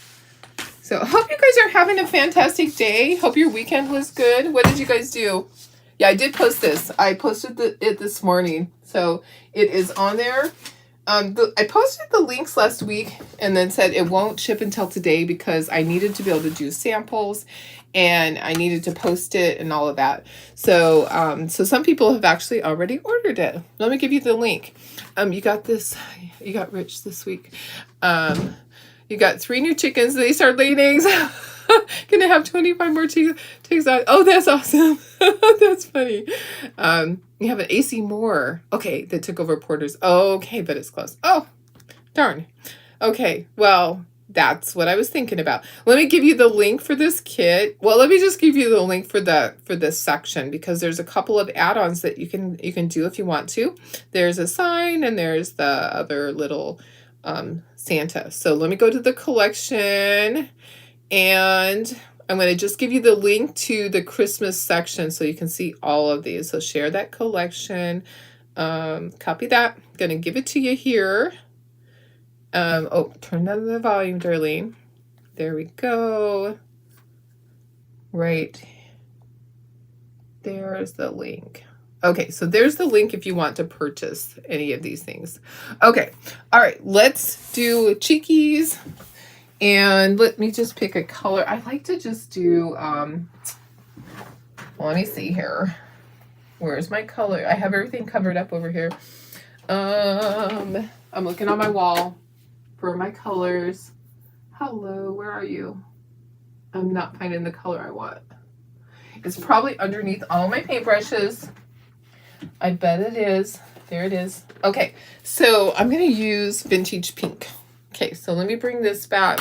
So hope you guys are having a fantastic day. Hope your weekend was good. What did you guys do? Yeah, I did post this. I posted it this morning. So it is on there. I posted the links last week and then said it won't ship until today because I needed to be able to do samples and I needed to post it and all of that. So so some people have actually already ordered it. Let me give you the link. You got rich this week. You got 3 new chickens. They start laying eggs. Gonna have 25 more chicks out. Oh, that's awesome. That's funny. You have an AC Moore. Okay, that took over Porter's. Okay, but it's close. Oh, darn. Okay, well, that's what I was thinking about. Let me give you the link for this kit. Well, let me just give you the link for this section because there's a couple of add-ons that you can do if you want to. There's a sign and there's the other little Santa. So let me go to the collection and I'm going to just give you the link to the Christmas section so you can see all of these. So share that collection. Copy that. I'm going to give it to you here. Oh, turn down the volume, Darlene. There we go. Right. There's the link. Okay, so there's the link if you want to purchase any of these things. Okay, all right, let's do cheekies. And let me just pick a color. I like to just do, let me see here. Where's my color? I have everything covered up over here. I'm looking on my wall for my colors. Hello, where are you? I'm not finding the color I want. It's probably underneath all my paintbrushes. I bet it is. There it is. Okay, so I'm going to use Vintage Pink. Okay, so let me bring this back.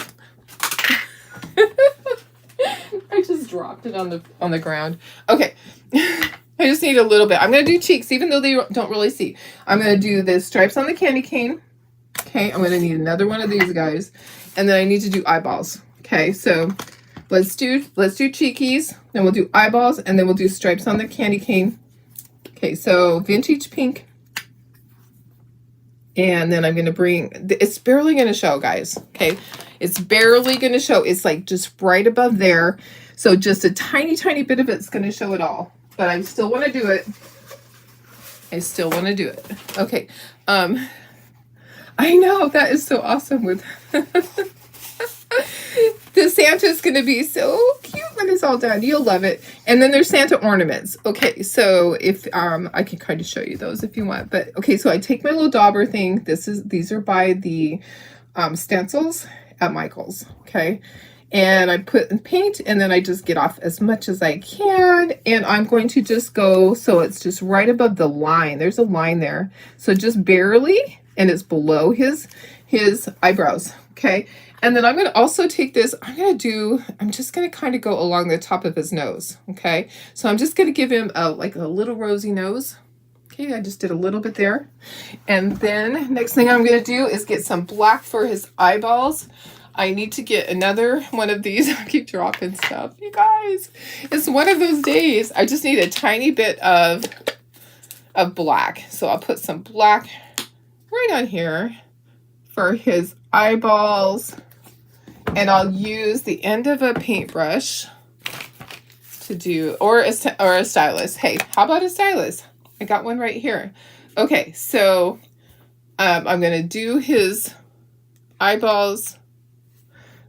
I just dropped it on the ground. Okay, I just need a little bit. I'm going to do cheeks, even though they don't really see. I'm going to do the stripes on the candy cane. Okay, I'm going to need another one of these guys. And then I need to do eyeballs. Okay, so let's do cheekies. Then we'll do eyeballs. And then we'll do stripes on the candy cane. Okay, so Vintage Pink. And then I'm going to bring, it's barely going to show, guys. Okay, It's barely going to show. It's like just right above there. So just a tiny, tiny bit of it's going to show it all. But I still want to do it. I still want to do it. Okay. I know, that is so awesome with the Santa's going to be so cute when it's all done. You'll love it. And then there's Santa ornaments. Okay, so if I can kind of show you those if you want. But okay, so I take my little dauber thing. These are by the stencils at Michael's. Okay. And I put in paint, and then I just get off as much as I can. And I'm going to just go, so it's just right above the line. There's a line there. So just barely, and it's below his eyebrows. Okay. And then I'm going to also take this, I'm just going to kind of go along the top of his nose. Okay. So I'm just going to give him like a little rosy nose. Okay. I just did a little bit there. And then next thing I'm going to do is get some black for his eyeballs. I need to get another one of these. I keep dropping stuff. You guys, it's one of those days. I just need a tiny bit of black. So I'll put some black right on here for his eyeballs. And I'll use the end of a paintbrush to do, or a stylus. Hey, how about a stylus? I got one right here. Okay, so I'm going to do his eyeballs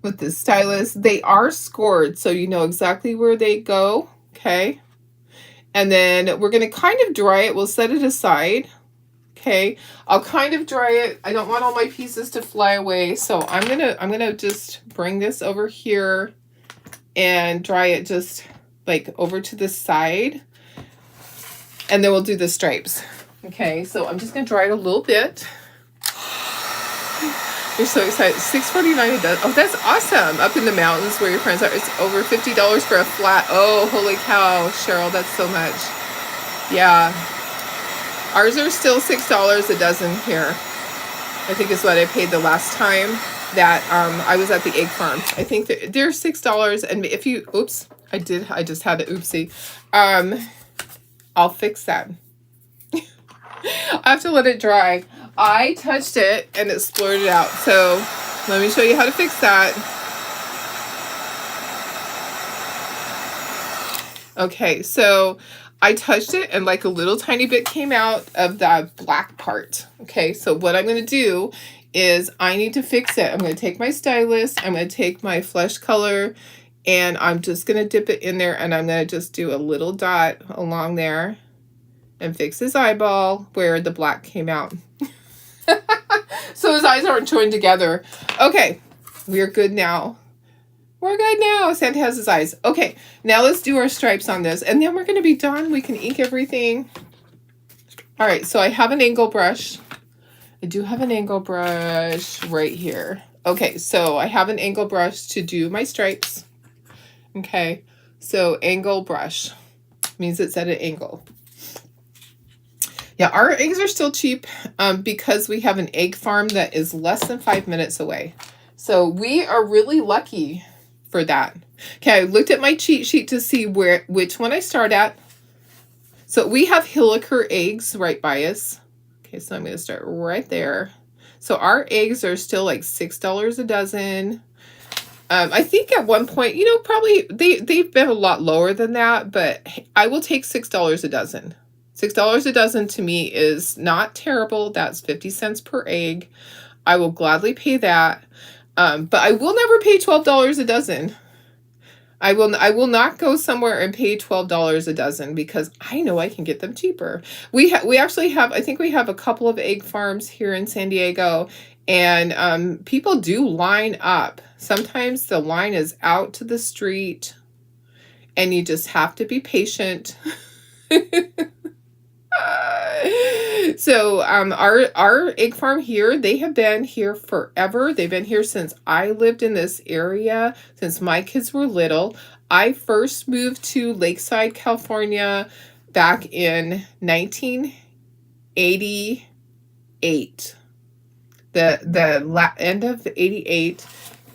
with the stylus. They are scored, so you know exactly where they go. Okay. And then we're going to kind of dry it. We'll set it aside. Okay. I'll kind of dry it. I don't want all my pieces to fly away. So I'm going to just bring this over here and dry it just like over to the side. And then we'll do the stripes. Okay. So I'm just going to dry it a little bit. You're so excited. $6.49 a dozen. Oh, that's awesome. Up in the mountains where your friends are. It's over $50 for a flat. Oh, holy cow, Cheryl, that's so much. Yeah. Ours are still $6 a dozen here. I think is what I paid the last time that I was at the egg farm. I think they're $6. And if you, oops, I just had an oopsie. I'll fix that. I have to let it dry. I touched it and it splurted out. So let me show you how to fix that. Okay, so I touched it and like a little tiny bit came out of that black part. Okay, so what I'm going to do is I need to fix it. I'm going to take my stylus. I'm going to take my flesh color and I'm just going to dip it in there and I'm going to just do a little dot along there and fix his eyeball where the black came out. So his eyes aren't joined together. Okay, we're good now. We're good now. Santa has his eyes. Okay, now let's do our stripes on this. And then we're going to be done. We can ink everything. All right, so I have an angle brush. I do have an angle brush right here. Okay, so I have an angle brush to do my stripes. Okay, so angle brush means it's at an angle. Yeah, our eggs are still cheap because we have an egg farm that is less than 5 minutes away. So we are really lucky for that. Okay, I looked at my cheat sheet to see which one I start at. So we have Hilliker eggs right by us. Okay, so I'm going to start right there. So our eggs are still like $6 a dozen. I think at one point, you know, probably they've been a lot lower than that, but I will take $6 a dozen. $6 a dozen to me is not terrible. That's 50 cents per egg. I will gladly pay that. But I will never pay $12 a dozen. I will not go somewhere and pay $12 a dozen because I know I can get them cheaper. We actually have, I think we have a couple of egg farms here in San Diego, and people do line up. Sometimes the line is out to the street and you just have to be patient. So our egg farm here, they have been here forever. They've been here since I lived in this area, since my kids were little. I first moved to Lakeside, California back in 1988. The end of 88.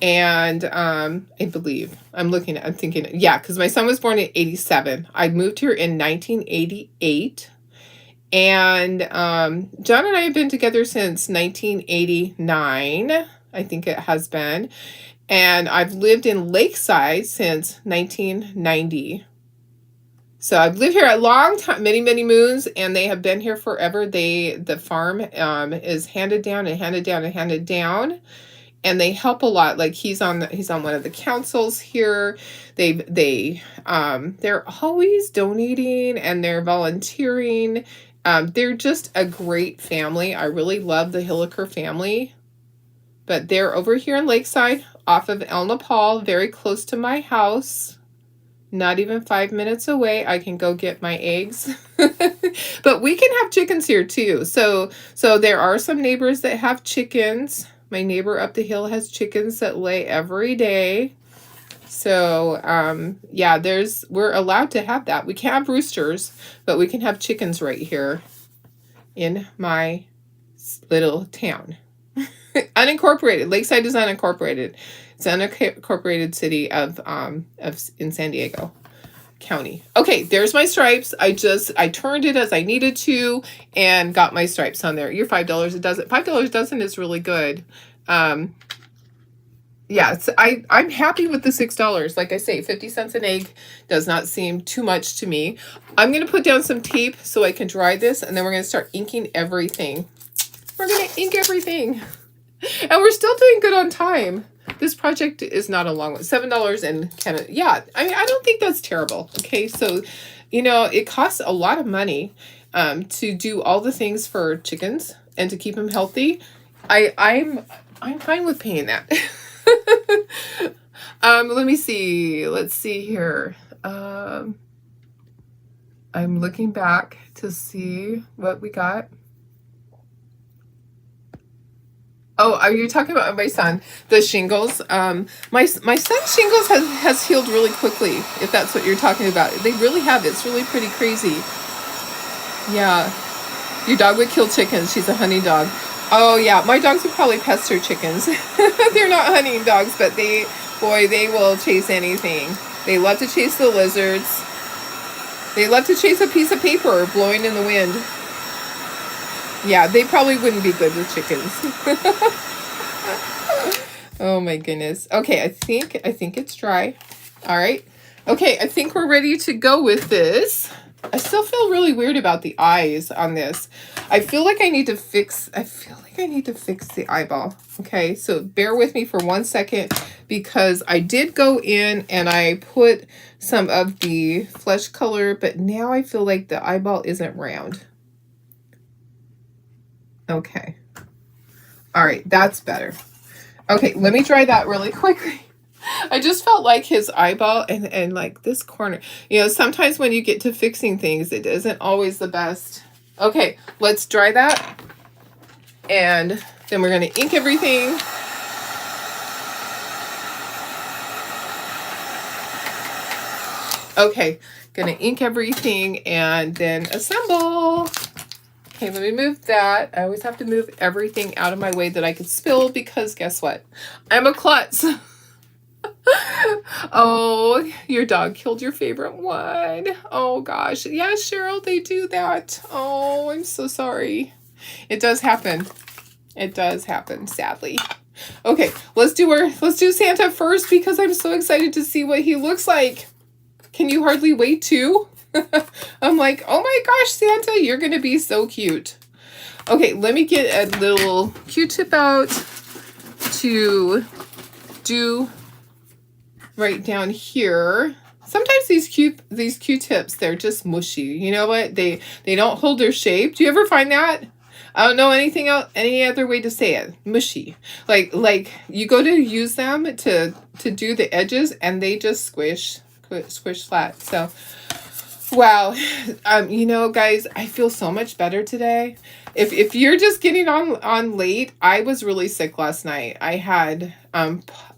And I believe, I'm thinking, yeah, because my son was born in 87. I moved here in 1988. And John and I have been together since 1989. I think it has been. And I've lived in Lakeside since 1990. So I've lived here a long time, many, many moons, and they have been here forever. The farm is handed down and handed down and handed down, and they help a lot. Like he's on one of the councils here. They're always donating and they're volunteering. They're just a great family. I really love the Hilliker family. But they're over here in Lakeside off of El Nepal, very close to my house. Not even 5 minutes away. I can go get my eggs. But we can have chickens here too. So there are some neighbors that have chickens. My neighbor up the hill has chickens that lay every day. So yeah, we're allowed to have that. We can't have roosters, but we can have chickens right here in my little town. Unincorporated. Lakeside is unincorporated. It's an unincorporated city of in San Diego County. Okay, there's my stripes. I turned it as I needed to and got my stripes on there. Your $5 a dozen. $5 a dozen is really good. Yeah, I'm happy with the $6. Like I say, 50 cents an egg does not seem too much to me. I'm going to put down some tape so I can dry this, and then we're going to start inking everything. We're going to ink everything. And we're still doing good on time. This project is not a long one. $7 and kind of, yeah. I mean, I don't think that's terrible. Okay, so, it costs a lot of money to do all the things for chickens and to keep them healthy. I'm fine with paying that. Let me see. Let's see here. I'm looking back to see what we got. Oh, are you talking about my son? The shingles? My son's shingles has healed really quickly, if that's what you're talking about. They really have. It's really pretty crazy. Yeah. Your dog would kill chickens. She's a hunting dog. Oh, yeah. My dogs would probably pester chickens. They're not hunting dogs, but they will chase anything. They love to chase the lizards. They love to chase a piece of paper blowing in the wind. Yeah, they probably wouldn't be good with chickens. Oh my goodness. Okay, I think it's dry. All right. Okay, I think we're ready to go with this. I still feel really weird about the eyes on this. I feel like I need to fix the eyeball. Okay, so bear with me for 1 second because I did go in and I put some of the flesh color, but now I feel like the eyeball isn't round. Okay. All right, that's better. Okay, let me dry that really quickly. I just felt like his eyeball and like this corner. Sometimes when you get to fixing things, it isn't always the best. Okay, let's dry that. And then we're going to ink everything. Okay, going to ink everything and then assemble. Okay, let me move that. I always have to move everything out of my way that I could spill because guess what? I'm a klutz. Oh, your dog killed your favorite one. Oh gosh. Yeah, Cheryl, they do that. Oh, I'm so sorry. It does happen. It does happen, sadly. Okay, let's do Santa first because I'm so excited to see what he looks like. Can you hardly wait too? I'm like, oh my gosh, Santa, you're going to be so cute. Okay, let me get a little Q-tip out to do right down here. Sometimes these Q-tips, they're just mushy. You know what? They don't hold their shape. Do you ever find that? I don't know anything else, any other way to say it. Mushy. Like you go to use them to do the edges and they just squish flat. So wow. Guys, I feel so much better today. If you're just getting on late, I was really sick last night. I had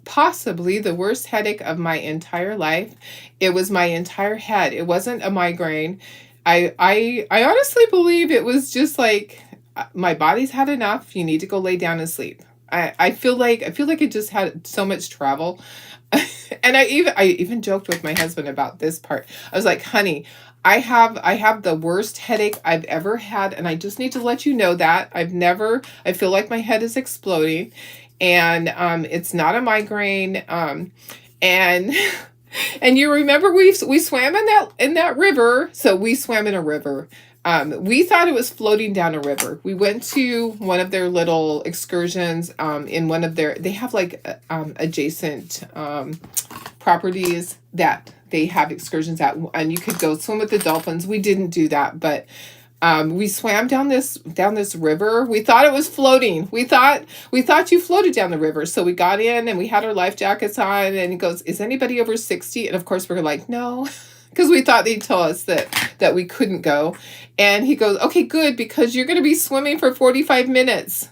possibly the worst headache of my entire life. It was my entire head. It wasn't a migraine. I honestly believe it was just like my body's had enough. You need to go lay down and sleep. I feel like it just had so much travel. And I even joked with my husband about this part. I was like, honey, I have the worst headache I've ever had, and I just need to let you know that I feel like my head is exploding. and it's not a migraine. And and you remember we swam in that river. So we swam in a river. We thought it was floating down a river. We went to one of their little excursions in one of their, they have like adjacent properties that they have excursions at, and you could go swim with the dolphins. We didn't do that, but we swam down this river. We thought it was floating. We thought you floated down the river. So we got in and we had our life jackets on, and he goes, "Is anybody over 60?" And of course we're like, "No." Because we thought they'd tell us that we couldn't go. And he goes, "Okay, good, because you're going to be swimming for 45 minutes.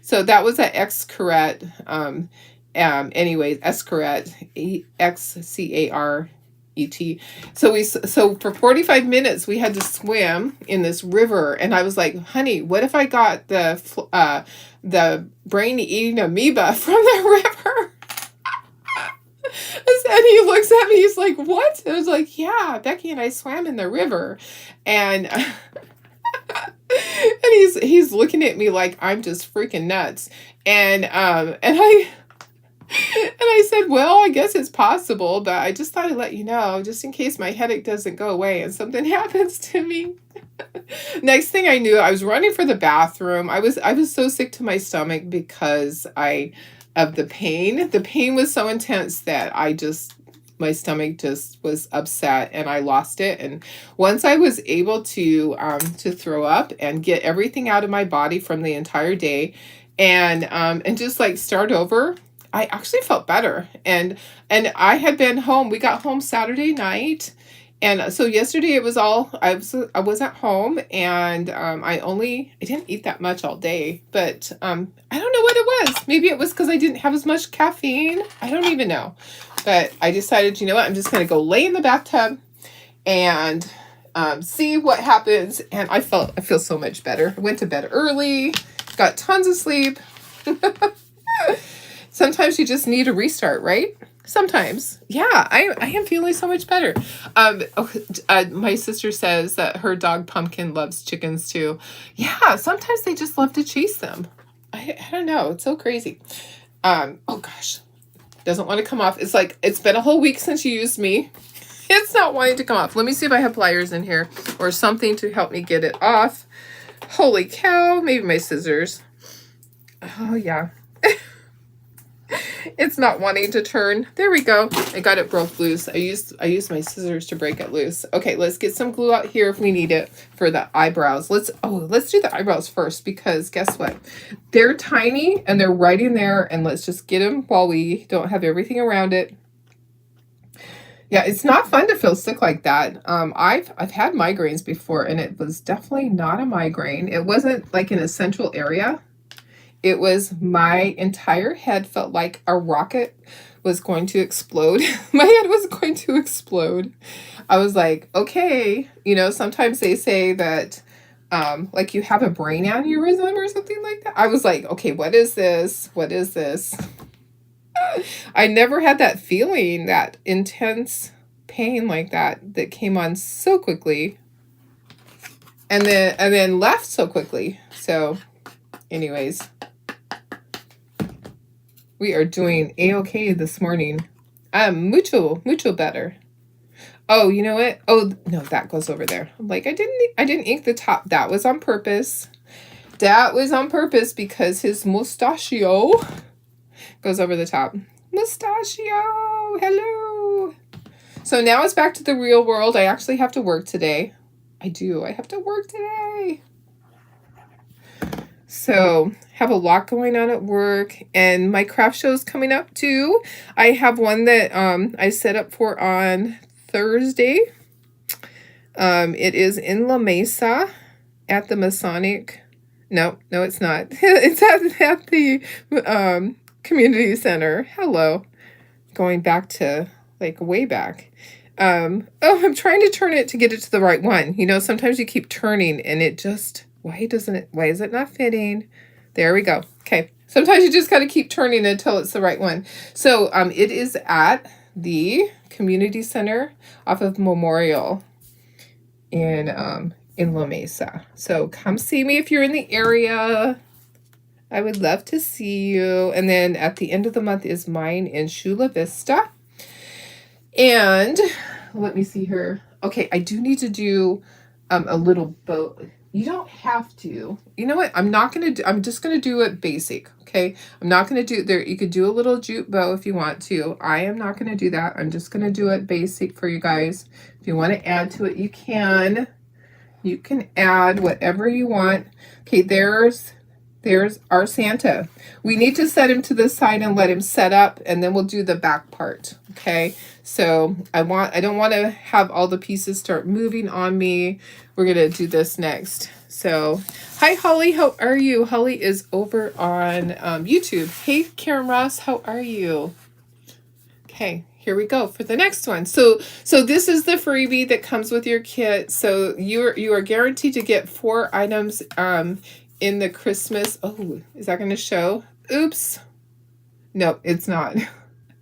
So that was at Xcaret. Anyways, Xcaret, Xcaret. So for 45 minutes we had to swim in this river, and I was like, "Honey, what if I got the brain eating amoeba from the river?" And he looks at me, he's like, "What?" And I was like, "Yeah, Becky and I swam in the river." And and he's looking at me like I'm just freaking nuts. And I said, "Well, I guess it's possible, but I just thought I'd let you know, just in case my headache doesn't go away and something happens to me." Next thing I knew, I was running for the bathroom. I was so sick to my stomach because of the pain. The pain was so intense that my stomach just was upset and I lost it. And once I was able to throw up and get everything out of my body from the entire day, and just like start over, I actually felt better. And I had been home. We got home Saturday night. And so yesterday it was I was at home, and I didn't eat that much all day, but I don't know what it was. Maybe it was because I didn't have as much caffeine. I don't even know. But I decided, you know what, I'm just going to go lay in the bathtub and see what happens. And I feel so much better. I went to bed early, got tons of sleep. Sometimes you just need a restart, right? Sometimes. Yeah, I am feeling so much better. My sister says that her dog Pumpkin loves chickens too. Yeah, sometimes they just love to chase them. I don't know. It's so crazy. Oh gosh. Doesn't want to come off. It's like, it's been a whole week since you used me. It's not wanting to come off. Let me see if I have pliers in here or something to help me get it off. Holy cow. Maybe my scissors. Oh yeah. It's not wanting to turn. There we go. I got it broke loose. I used my scissors to break it loose. Okay, let's get some glue out here if we need it for the eyebrows. Let's do the eyebrows first, because guess what? They're tiny and they're right in there, and let's just get them while we don't have everything around it. Yeah, it's not fun to feel sick like that. I've had migraines before, and it was definitely not a migraine. It wasn't like an essential area. It was my entire head felt like a rocket was going to explode. My head was going to explode. I was like, okay, sometimes they say that like you have a brain aneurysm or something like that. I was like, okay, what is this? What is this? I never had that feeling, that intense pain like that came on so quickly and then left so quickly. So anyways, we are doing a-okay this morning. Mucho better. Oh, you know what? Oh no, that goes over there. I'm like, I didn't ink the top. That was on purpose. That was on purpose because his mustachio goes over the top. Mustachio, hello. So now it's back to the real world. I actually have to work today. I have to work today. So have a lot going on at work, and my craft show is coming up too. I have one that I set up for on Thursday. It is in La Mesa at the Masonic. No, it's not. It's at the community center. Hello. Going back to like way back. I'm trying to turn it to get it to the right one. Sometimes you keep turning and it just, why is it not fitting? There we go. Okay. Sometimes you just got to keep turning until it's the right one. So it is at the community center off of Memorial in La Mesa. So come see me if you're in the area. I would love to see you. And then at the end of the month is mine in Chula Vista. And let me see here. Okay, I do need to do a little bow. You don't have to. You know what? I'm not going to do, I'm just going to do it basic. Okay. I'm not going to do there. You could do a little jute bow if you want to. I am not going to do that. I'm just going to do it basic for you guys. If you want to add to it, you can. You can add whatever you want. Okay, there's our Santa. We need to set him to the side and let him set up, and then we'll do the back part. Okay, so I don't want to have all the pieces start moving on me. We're gonna do this next. So hi Holly, how are you? Holly is over on YouTube. Hey Karen Ross, how are you? Okay, here we go for the next one. So this is the freebie that comes with your kit. So you are guaranteed to get 4 items in the Christmas. Oh, is that going to show? Oops. No, it's not.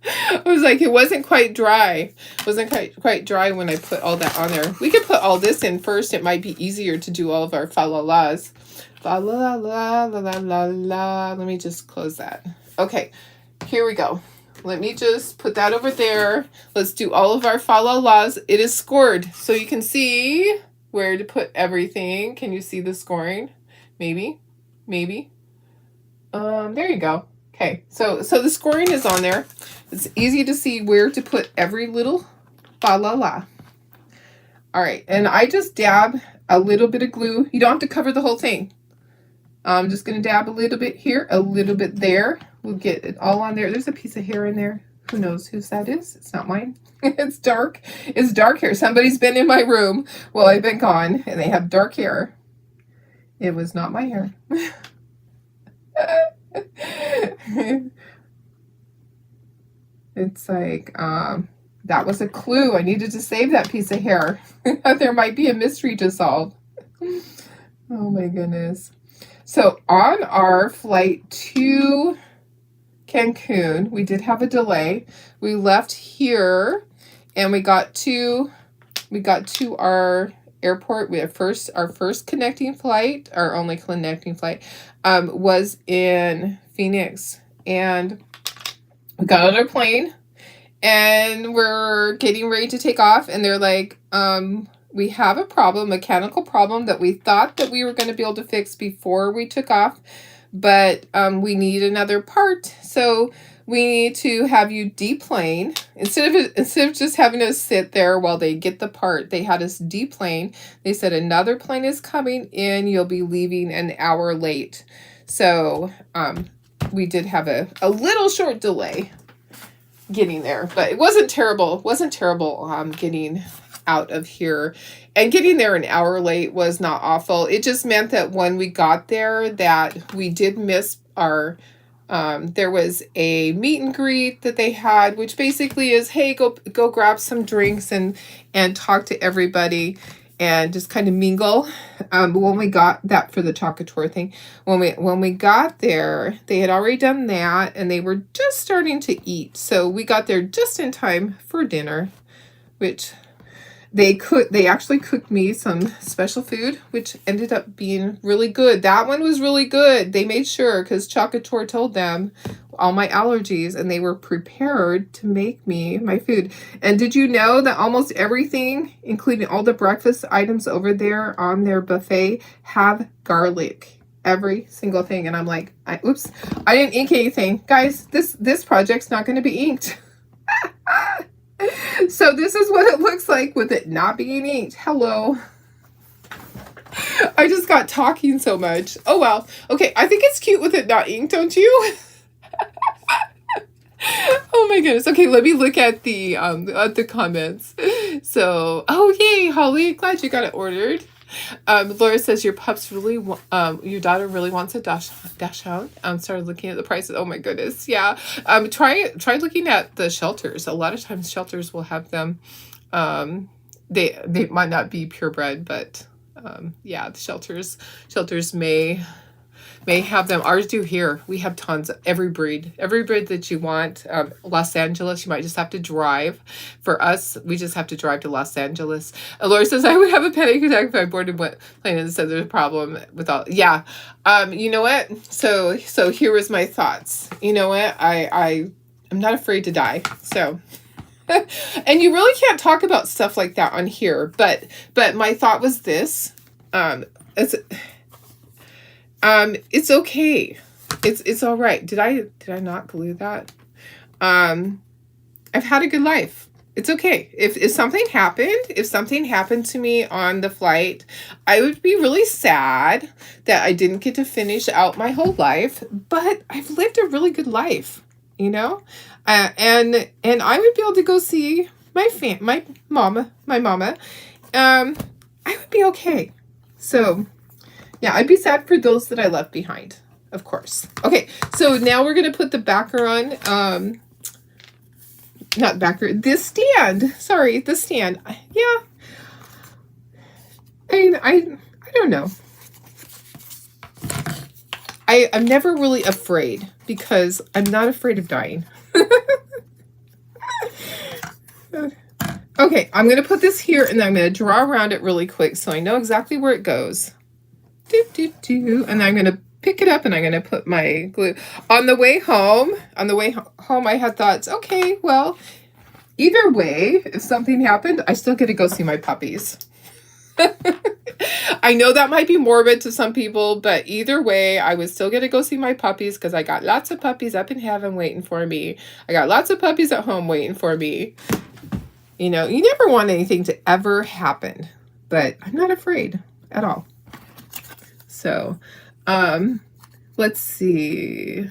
I was like, it wasn't quite dry. It wasn't quite dry when I put all that on there. We could put all this in first. It might be easier to do all of our fa-la-las. Fa-la-la-la-la-la-la. Let me just close that. Okay, here we go. Let me just put that over there. Let's do all of our fa-la-las. It is scored, so you can see where to put everything. Can you see the scoring? Maybe. There you go. Okay, so the scoring is on there. It's easy to see where to put every little fa-la-la. All right, and I just dab a little bit of glue. You don't have to cover the whole thing. I'm just going to dab a little bit here, a little bit there. We'll get it all on there. There's a piece of hair in there. Who knows whose that is? It's not mine. It's dark. It's dark hair. Somebody's been in my room while I've been gone, and they have dark hair. It was not my hair. It's like, that was a clue. I needed to save that piece of hair. There might be a mystery to solve. Oh my goodness. So on our flight to Cancun, we did have a delay. We left here and we got to our airport. We had our first connecting flight, our only connecting flight, was in Phoenix, and we got on our plane and we're getting ready to take off, and they're like, we have a problem, mechanical problem that we thought that we were going to be able to fix before we took off, but we need another part. So we need to have you deplane. Instead of just having us sit there while they get the part, they had us deplane. They said another plane is coming in. You'll be leaving an hour late. So we did have a little short delay getting there, but it wasn't terrible. It wasn't terrible getting out of here, and getting there an hour late was not awful. It just meant that when we got there that we did miss our there was a meet and greet that they had, which basically is, hey, go grab some drinks and talk to everybody and just kind of mingle. When we got that for the chocolate tour thing, when we got there, they had already done that and they were just starting to eat. So we got there just in time for dinner, which they actually cooked me some special food, which ended up being really good. That one was really good. They made sure, because Chocolate Tour told them all my allergies, and they were prepared to make me my food. And did you know that almost everything, including all the breakfast items over there on their buffet, have garlic? Every single thing. And I'm like, oops, I didn't ink anything. Guys, this project's not going to be inked. So this is what it looks like with it not being inked. Hello. I just got talking so much. Oh, well. Okay, I think it's cute with it not inked, don't you? Oh my goodness. Okay, let me look at the comments. So, oh yay, Holly, glad you got it ordered. Laura says your your daughter really wants a dachshund. Started looking at the prices. Oh my goodness, yeah. Try looking at the shelters. A lot of times shelters will have them. They might not be purebred, but yeah, the shelters may may have them. Ours do here. We have tons, every breed that you want. Los Angeles, you might just have to drive. For us, we just have to drive to Los Angeles. Laura says, I would have a panic attack if I boarded what plane and said there's a problem with all. Yeah. You know what? So here was my thoughts. You know what? I'm not afraid to die. So, and you really can't talk about stuff like that on here. But my thought was this. It's okay. It's all right. Did I not glue that? I've had a good life. It's okay. If something happened to me on the flight, I would be really sad that I didn't get to finish out my whole life, but I've lived a really good life, you know? And I would be able to go see my mama. I would be okay. So, yeah, I'd be sad for those that I left behind, of course. Okay, so now we're going to put the backer on. Not backer, this stand. Sorry, the stand. Yeah. I don't know. I'm never really afraid because I'm not afraid of dying. Okay, I'm going to put this here and I'm going to draw around it really quick so I know exactly where it goes. And I'm going to pick it up and I'm going to put my glue. On the way home, I had thoughts, okay, well, either way, if something happened, I still get to go see my puppies. I know that might be morbid to some people, but either way, I would still get to go see my puppies because I got lots of puppies up in heaven waiting for me. I got lots of puppies at home waiting for me. You know, you never want anything to ever happen, but I'm not afraid at all. So, let's see.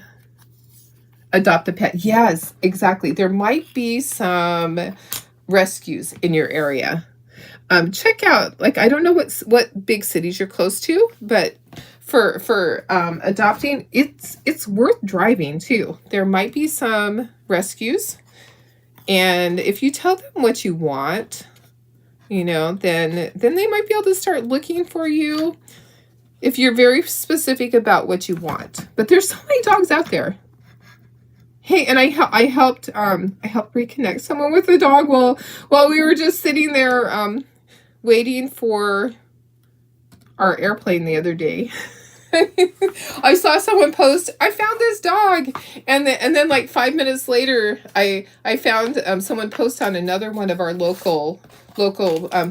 Adopt a pet. Yes, exactly. There might be some rescues in your area. Check out, like, I don't know what big cities you're close to, but for adopting, it's worth driving too. There might be some rescues, and if you tell them what you want, you know, then they might be able to start looking for you if you're very specific about what you want. But there's so many dogs out there. Hey, and I helped reconnect someone with a dog while we were just sitting there waiting for our airplane the other day. I saw someone post, I found this dog, and then like 5 minutes later, I found someone post on another one of our local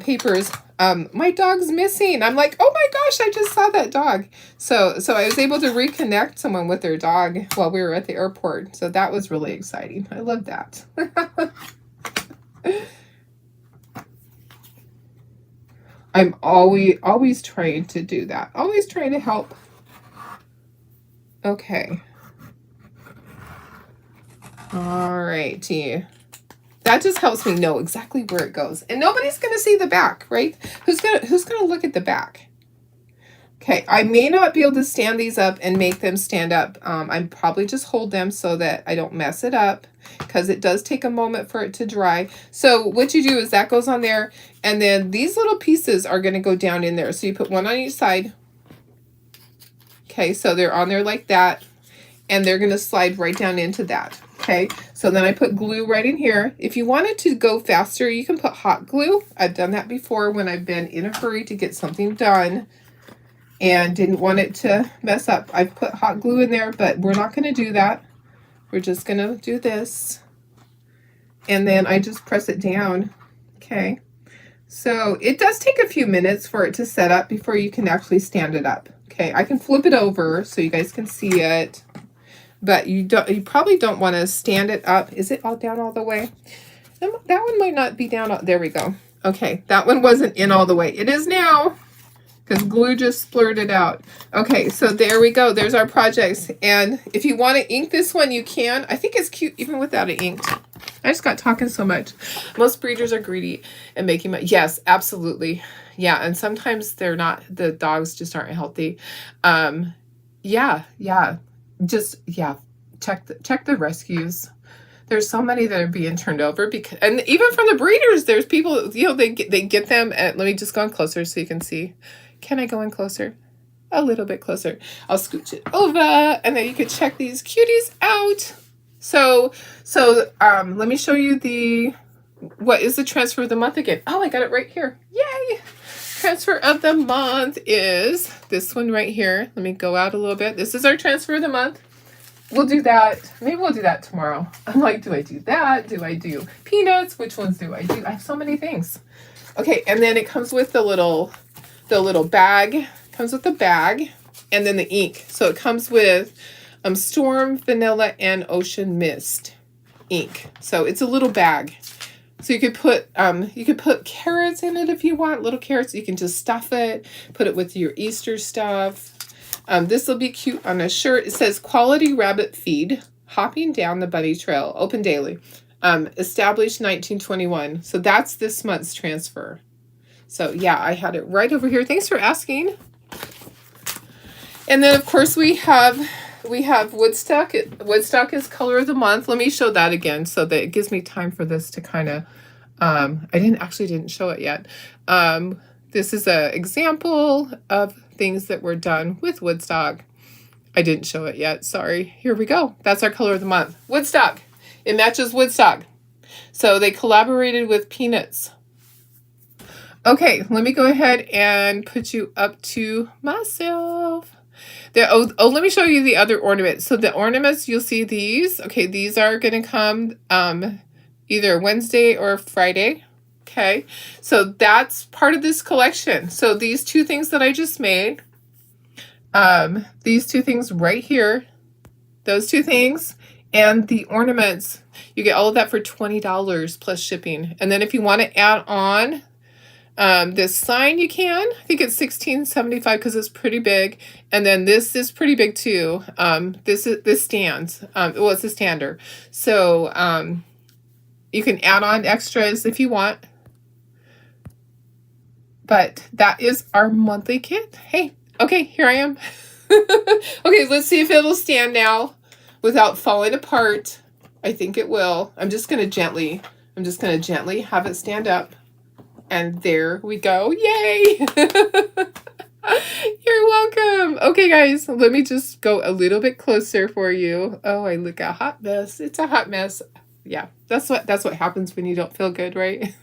papers. My dog's missing. I'm like, oh my gosh, I just saw that dog. So I was able to reconnect someone with their dog while we were at the airport. So that was really exciting. I love that. I'm always trying to do that. Always trying to help. Okay. All righty. That just helps me know exactly where it goes. And nobody's going to see the back, right? Who's going to look at the back? Okay, I may not be able to stand these up and make them stand up. I'm probably just hold them so that I don't mess it up because it does take a moment for it to dry. So what you do is that goes on there, and then these little pieces are going to go down in there. So you put one on each side. Okay, so they're on there like that, and they're going to slide right down into that. Okay, so then I put glue right in here. If you wanted to go faster, you can put hot glue. I've done that before when I've been in a hurry to get something done and didn't want it to mess up. I've put hot glue in there, but we're not going to do that. We're just going to do this. And then I just press it down. Okay, so it does take a few minutes for it to set up before you can actually stand it up. Okay, I can flip it over so you guys can see it. But you probably don't want to stand it up. Is it all down all the way? That one might not be down. There we go. Okay, that one wasn't in all the way. It is now because glue just splurted out. Okay, so there we go. There's our projects. And if you want to ink this one, you can. I think it's cute even without it inked. I just got talking so much. Most breeders are greedy and making money. Yes, absolutely. Yeah, and sometimes they're not. The dogs just aren't healthy. Yeah. Check the rescues. There's so many that are being turned over because, and even from the breeders, there's people, you know, they get them at, let me just go in closer so you can see. Can I go in closer? a little bit closer. I'll scooch it over, and then you can check these cuties out. So let me show you what is the transfer of the month again. Oh, I got it right here. Yay! Transfer of the month is this one right here. Let me go out a little bit. This is our transfer of the month. We'll do that. Maybe we'll do that tomorrow. I'm like, do I do that? Do I do peanuts? Which ones do I do? I have so many things. Okay, and then it comes with the little bag. Comes with the bag, and then the ink. So it comes with Storm, Vanilla, and Ocean Mist ink. So it's a little bag. So you could put carrots in it if you want, little carrots. You can just stuff it, put it with your Easter stuff. This will be cute on a shirt. It says Quality Rabbit Feed, Hopping Down the Bunny Trail, open daily. Established 1921. So that's this month's transfer. So yeah, I had it right over here. Thanks for asking. And then of course we have Woodstock. Woodstock is color of the month. Let me show that again so that it gives me time for this to kind of, I didn't show it yet. This is an example of things that were done with Woodstock. I didn't show it yet. Sorry. Here we go. That's our color of the month. Woodstock. It matches Woodstock. So they collaborated with Peanuts. Okay, let me go ahead and put you up to myself. Let me show you the other ornaments. So the ornaments, you'll see these. Okay, these are going to come either Wednesday or Friday. Okay, so that's part of this collection. So these two things that I just made, these two things right here, those two things, and the ornaments, you get all of that for $20 plus shipping. And then if you want to add on this sign, you can. I think it's $16.75 because it's pretty big. And then this is pretty big too. This stands. Well, it's a stander. So you can add on extras if you want. But that is our monthly kit. Hey, okay, here I am. Okay, let's see if it'll stand now without falling apart. I think it will. I'm just gonna gently have it stand up. And there we go. Yay! You're welcome. Okay, guys, let me just go a little bit closer for you. Oh, I look a hot mess. It's a hot mess. Yeah, that's what happens when you don't feel good, right?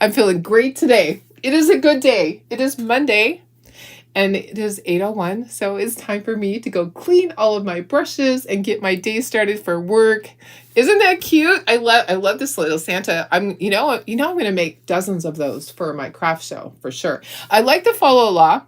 I'm feeling great today. It is a good day. It is Monday, and it is 8:01, so it's time for me to go clean all of my brushes and get my day started for work. Isn't that cute? I love this little Santa. I'm going to make dozens of those for my craft show for sure. I like the Follow Law,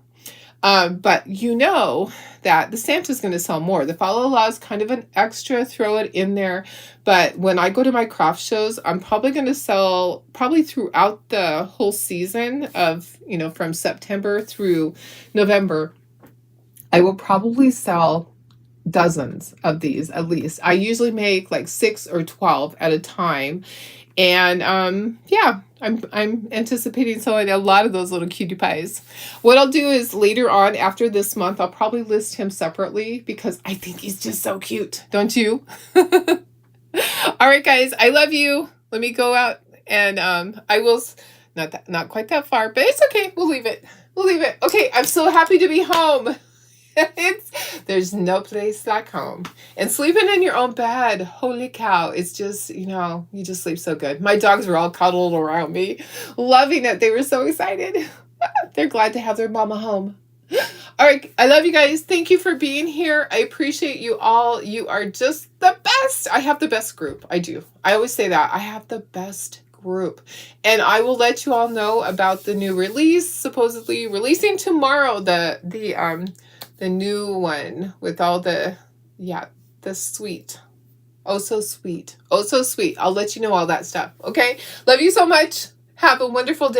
but you know that the Santa's going to sell more. The Follow Law is kind of an extra, throw it in there. But when I go to my craft shows, I'm probably going to sell throughout the whole season of, from September through November. I will probably sell dozens of these at least. I usually make like 6 or 12 at a time. And yeah, I'm anticipating selling a lot of those little cutie pies. What I'll do is later on after this month, I'll probably list him separately because I think he's just so cute. Don't you? All right, guys, I love you. Let me go out and I will not quite that far, but it's okay. We'll leave it. Okay, I'm so happy to be home. There's no place like home. And sleeping in your own bed, holy cow, it's just, you just sleep so good. My dogs were all cuddled around me, loving it. They were so excited. They're glad to have their mama home. All right, I love you guys. Thank you for being here. I appreciate you all. You are just the best. I have the best group. I do. I always say that. I have the best group. And I will let you all know about the new release, supposedly releasing tomorrow, the new one with all the sweet. Oh, so sweet. Oh, so sweet. I'll let you know all that stuff. Okay. Love you so much. Have a wonderful day.